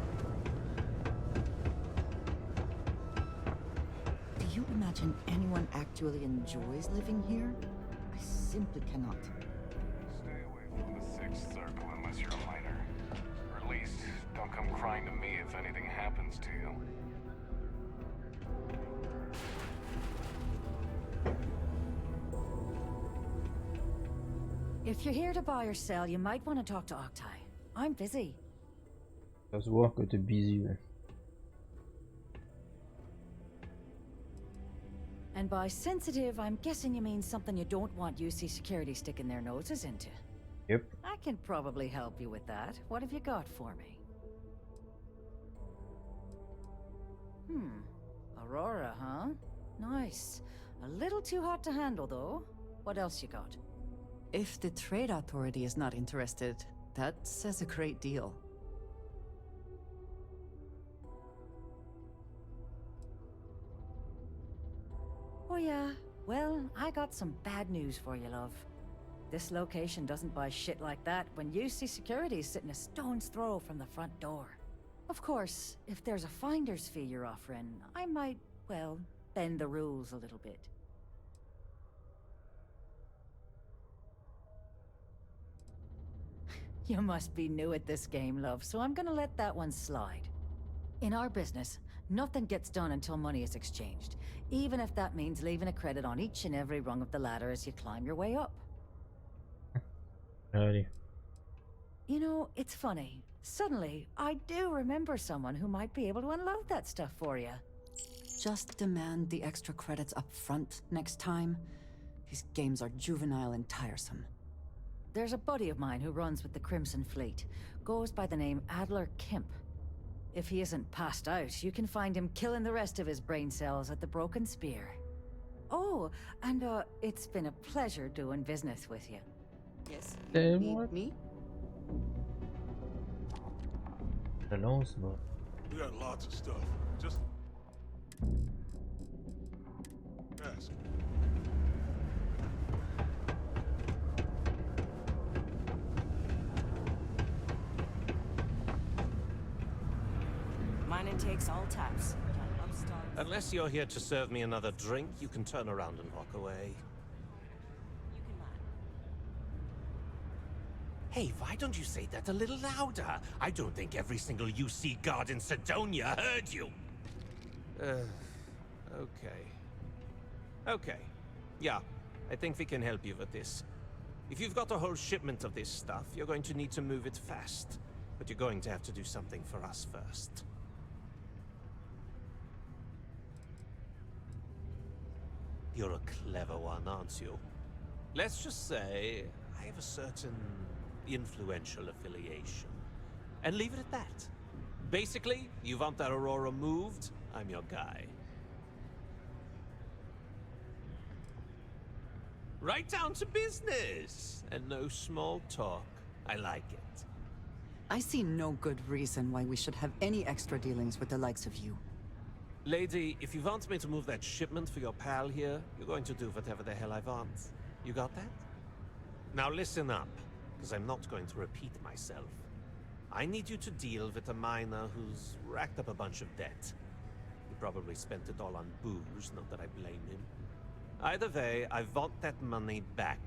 Do you imagine anyone actually enjoys living here? I simply cannot. Stay away from the Sixth Circle unless you're a minor. Or at least, don't come crying to me if anything happens to you. If you're here to buy or sell, you might want to talk to Octai. I'm busy. Ça se voit que t'es busy, ouais. And by sensitive, I'm guessing you mean something you don't want UC Security sticking their noses into. Yep. I can probably help you with that. What have you got for me? Aurora, huh? Nice. A little too hot to handle, though. What else you got? If the Trade Authority is not interested, that says a great deal. Oh yeah, well, I got some bad news for you, love. This location doesn't buy shit like that when UC Security is sitting a stone's throw from the front door. Of course, if there's a finder's fee you're offering, I might, well, bend the rules a little bit. You must be new at this game, love, so I'm gonna let that one slide. In our business, nothing gets done until money is exchanged, even if that means leaving a credit on each and every rung of the ladder as you climb your way up. Alrighty. You know, it's funny. Suddenly, I do remember someone who might be able to unload that stuff for you. Just demand the extra credits up front next time. These games are juvenile and tiresome. There's a buddy of mine who runs with the Crimson Fleet. Goes by the name Adler Kemp. If he isn't passed out, you can find him killing the rest of his brain cells at the Broken Spear. Oh, and it's been a pleasure doing business with you. Yes. Me? Relance, moi. We got lots of stuff. Just ask. Mine takes all taps. Unless you're here to serve me another drink, you can turn around and walk away. Hey, why don't you say that a little louder? I don't think every single UC guard in Sidonia heard you. Okay. Okay. Yeah, I think we can help you with this. If you've got a whole shipment of this stuff, you're going to need to move it fast. But you're going to have to do something for us first. You're a clever one, aren't you? Let's just say I have a certain influential affiliation. And leave it at that. Basically, you want that Aurora moved, I'm your guy. Right down to business! And no small talk. I like it. I see no good reason why we should have any extra dealings with the likes of you. Lady, if you want me to move that shipment for your pal here, you're going to do whatever the hell I want. You got that? Now listen up, because I'm not going to repeat myself. I need you to deal with a miner who's racked up a bunch of debt. He probably spent it all on booze, not that I blame him. Either way, I want that money back.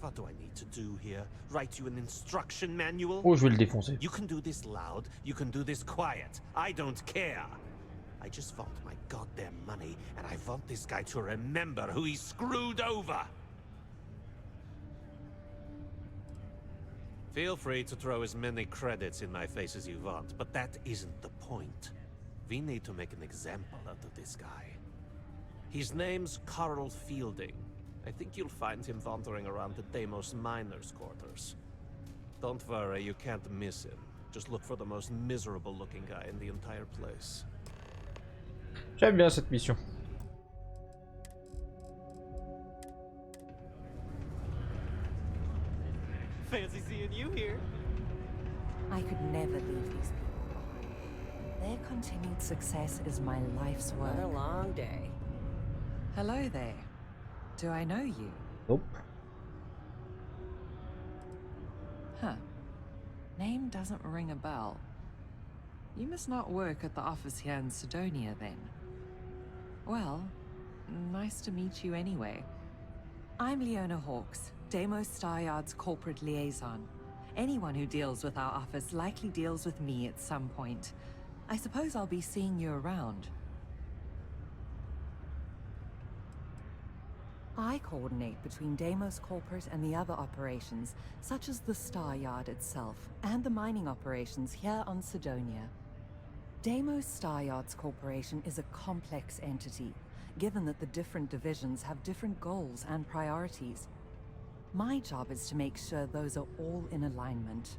What do I need to do here? Write you an instruction manual? Oh, je vais le défoncer. You can do this loud, you can do this quiet. I don't care. I just want my goddamn money, and I want this guy to remember who he screwed over. Feel free to throw as many credits in my face as you want, but that isn't the point. We need to make an example out of this guy. His name's Carl Fielding. I think you'll find him wandering around the Deimos miners' quarters. Don't worry, you can't miss him. Just look for the most miserable looking guy in the entire place. J'aime bien cette mission. Fancy seeing you here. I could never leave these people. Their continued success is my life's work. Another long day. Hello there. Do I know you? Nope. Huh. Name doesn't ring a bell. You must not work at the office here in Sidonia, then. Well, nice to meet you anyway. I'm Leona Hawks, Deimos Staryard's corporate liaison. Anyone who deals with our office likely deals with me at some point. I suppose I'll be seeing you around. I coordinate between Deimos Corporate and the other operations, such as the Staryard itself, and the mining operations here on Sidonia. Deimos Staryard's corporation is a complex entity, given that the different divisions have different goals and priorities. My job is to make sure those are all in alignment.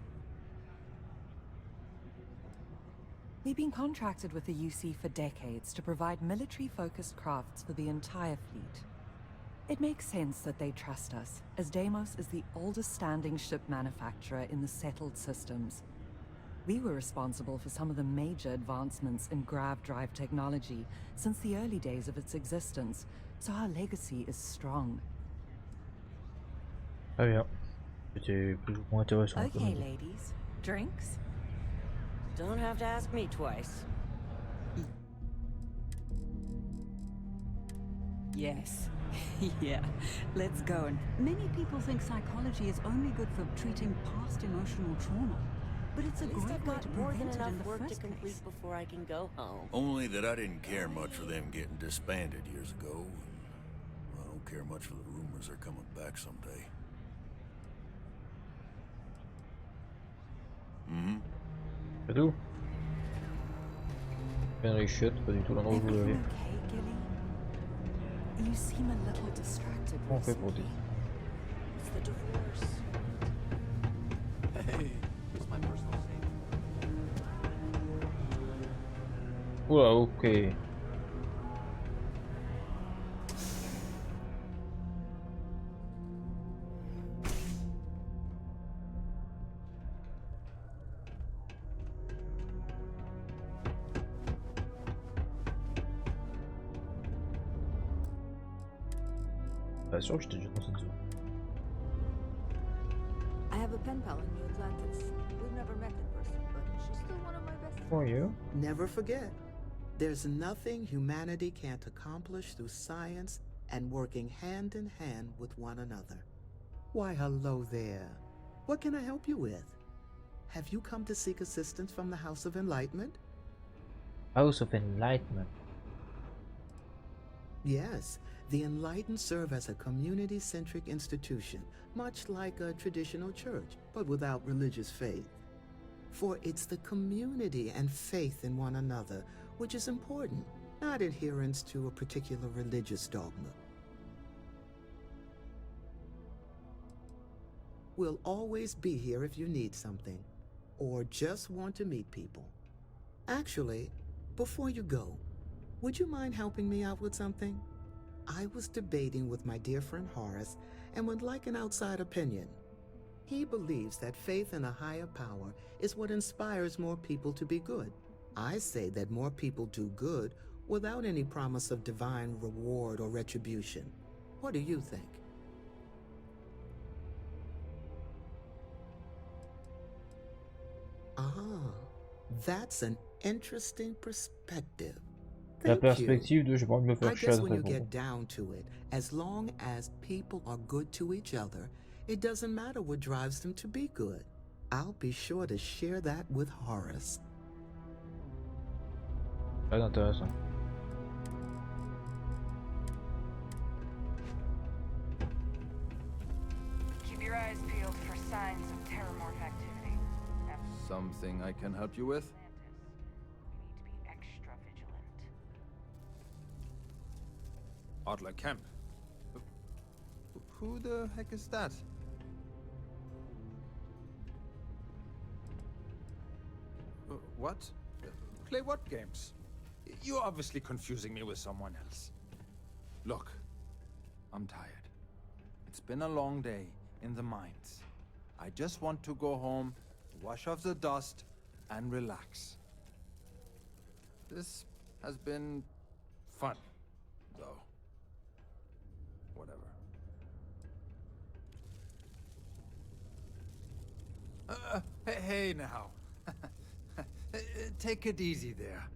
We've been contracted with the UC for decades to provide military-focused crafts for the entire fleet. It makes sense that they trust us, as Deimos is the oldest standing ship manufacturer in the settled systems. We were responsible for some of the major advancements in grav drive technology since the early days of its existence, so our legacy is strong. Très bien. C'était plus ou moins intéressant. Okay, ladies. Drinks? Don't have to ask me twice. Yes. Yeah, let's go. And Many people think psychology is only good for treating past emotional trauma, but it's a At least great I've way got to more than prevent it enough in the work to first complete place. before I can go home. Only that I didn't care much for them getting disbanded years ago, and I don't care much for the rumors they're coming back someday. C'est tout. Bien les chiottes, pas du tout l'endroit où vous l'avez. Okay, Gilly? You seem a little distracted Comment on fait pour dire? It's the divorce. Hey, it's my personal saving. Oula, ok. Pas sûr que j'étais déjà dans cette zone. I have a pen pal in New Atlantis. We've never met in person, but she's still one of my best Who are you? Never forget, there's nothing humanity can't accomplish through science and working hand in hand with one another. Why, hello there. What can I help you with? Have you come to seek assistance from the House of Enlightenment? House of Enlightenment. Yes, the Enlightened serve as a community-centric institution, much like a traditional church, but without religious faith. For it's the community and faith in one another which is important, not adherence to a particular religious dogma. We'll always be here if you need something, or just want to meet people. Actually, before you go, would you mind helping me out with something? I was debating with my dear friend Horace and would like an outside opinion. He believes that faith in a higher power is what inspires more people to be good. I say that more people do good without any promise of divine reward or retribution. What do you think? Ah, that's an interesting perspective. La Thank you. perspective de j'ai pas envie de me I faire chier guess à when you répondre. get down to it, as long as people are good to each other, it doesn't matter what drives them to be good. I'll be sure to share that with Horace. Très intéressant. Keep your eyes peeled for signs of terramorph activity. Something I can help you with? We need to be extra vigilant. Adler Camp. Who the heck is that? What? Play what games? You're obviously confusing me with someone else. Look, I'm tired. It's been a long day in the mines. I just want to go home, wash off the dust, and relax. This has been fun, though. Whatever. Hey now. Take it easy there.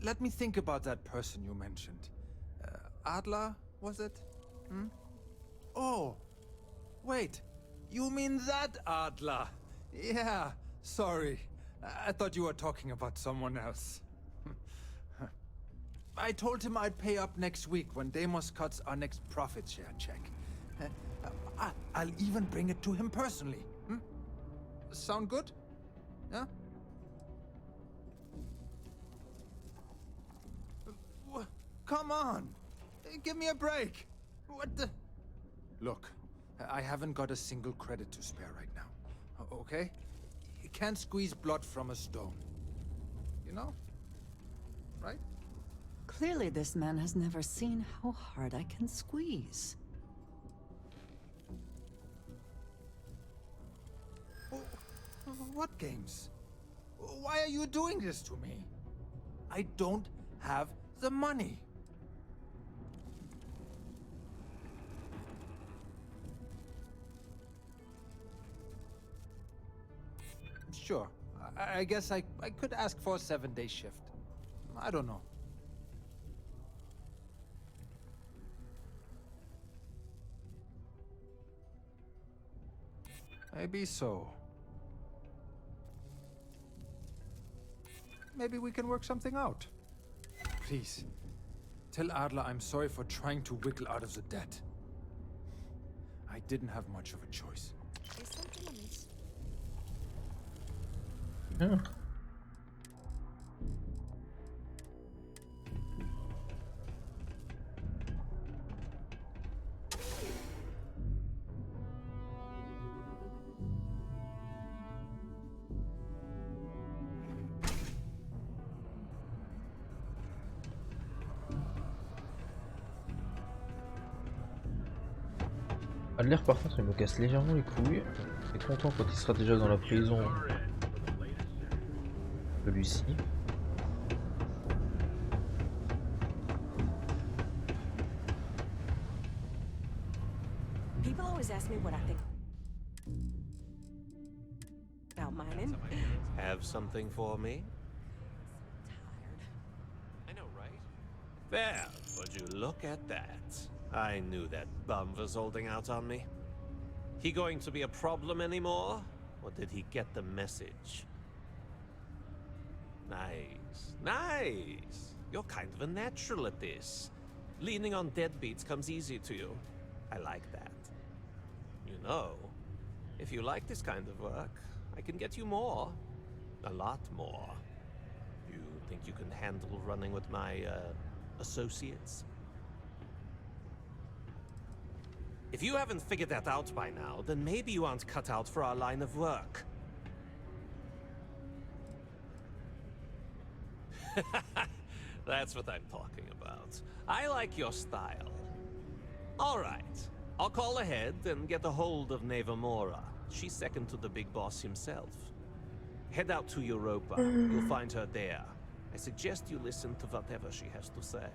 Let me think about that person you mentioned. Adler, was it? Hmm? Oh, wait. You mean that Adler? Yeah, sorry. I thought you were talking about someone else. I told him I'd pay up next week when Deimos cuts our next profit share check. I'll even bring it to him personally. Hmm? Sound good? Yeah? Come on! Give me a break! What the... Look, I haven't got a single credit to spare right now. Okay? You can't squeeze blood from a stone. You know? Right? Clearly this man has never seen how hard I can squeeze. What games? Why are you doing this to me? I don't have the money. Sure. I guess I could ask for a 7-day shift. I don't know. Maybe so. Maybe we can work something out. Please, tell Adler I'm sorry for trying to wiggle out of the debt. I didn't have much of a choice. Is something amiss? Yeah. Adler par contre il me casse légèrement les couilles. Il est content quand il sera déjà dans la prison de Lucie. People always ask me what I think about mining. Have something for me? I know, right? There, would you look at that? I knew that bum was holding out on me. He going to be a problem anymore? Or did he get the message? Nice. Nice. You're kind of a natural at this. Leaning on deadbeats comes easy to you. I like that. You know, if you like this kind of work, I can get you more. A lot more. You think you can handle running with my, associates? If you haven't figured that out by now, then maybe you aren't cut out for our line of work. That's what I'm talking about. I like your style. All right. I'll call ahead and get a hold of Nevamora. She's second to the big boss himself. Head out to Europa. You'll find her there. I suggest you listen to whatever she has to say.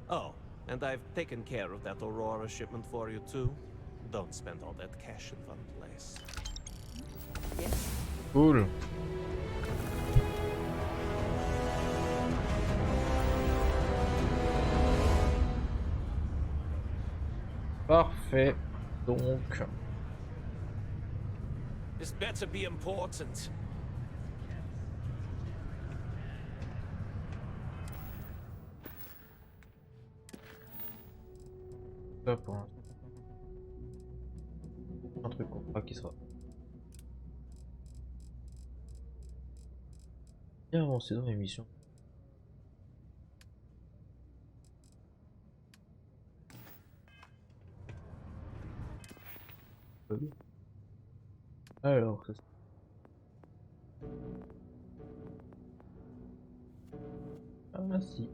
Oh, and I've taken care of that Aurora shipment for you too. Don't spend all that cash in one place. Yes. Cool. Parfait. Donc. This better be important. Ça pour l'instant. Un truc qui sera bien avancé dans l'émission. Alors, Merci.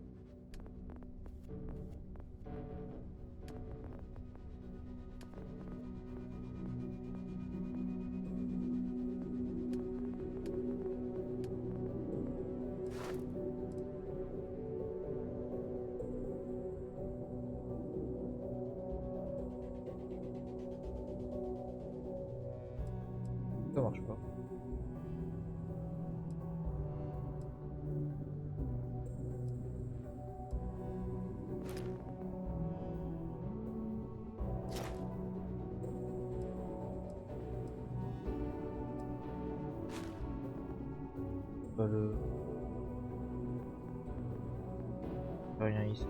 Ça marche pas. Pas le... Rien ici.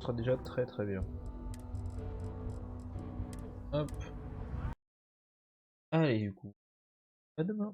Ce sera déjà très très bien. Hop. Allez du coup. À demain.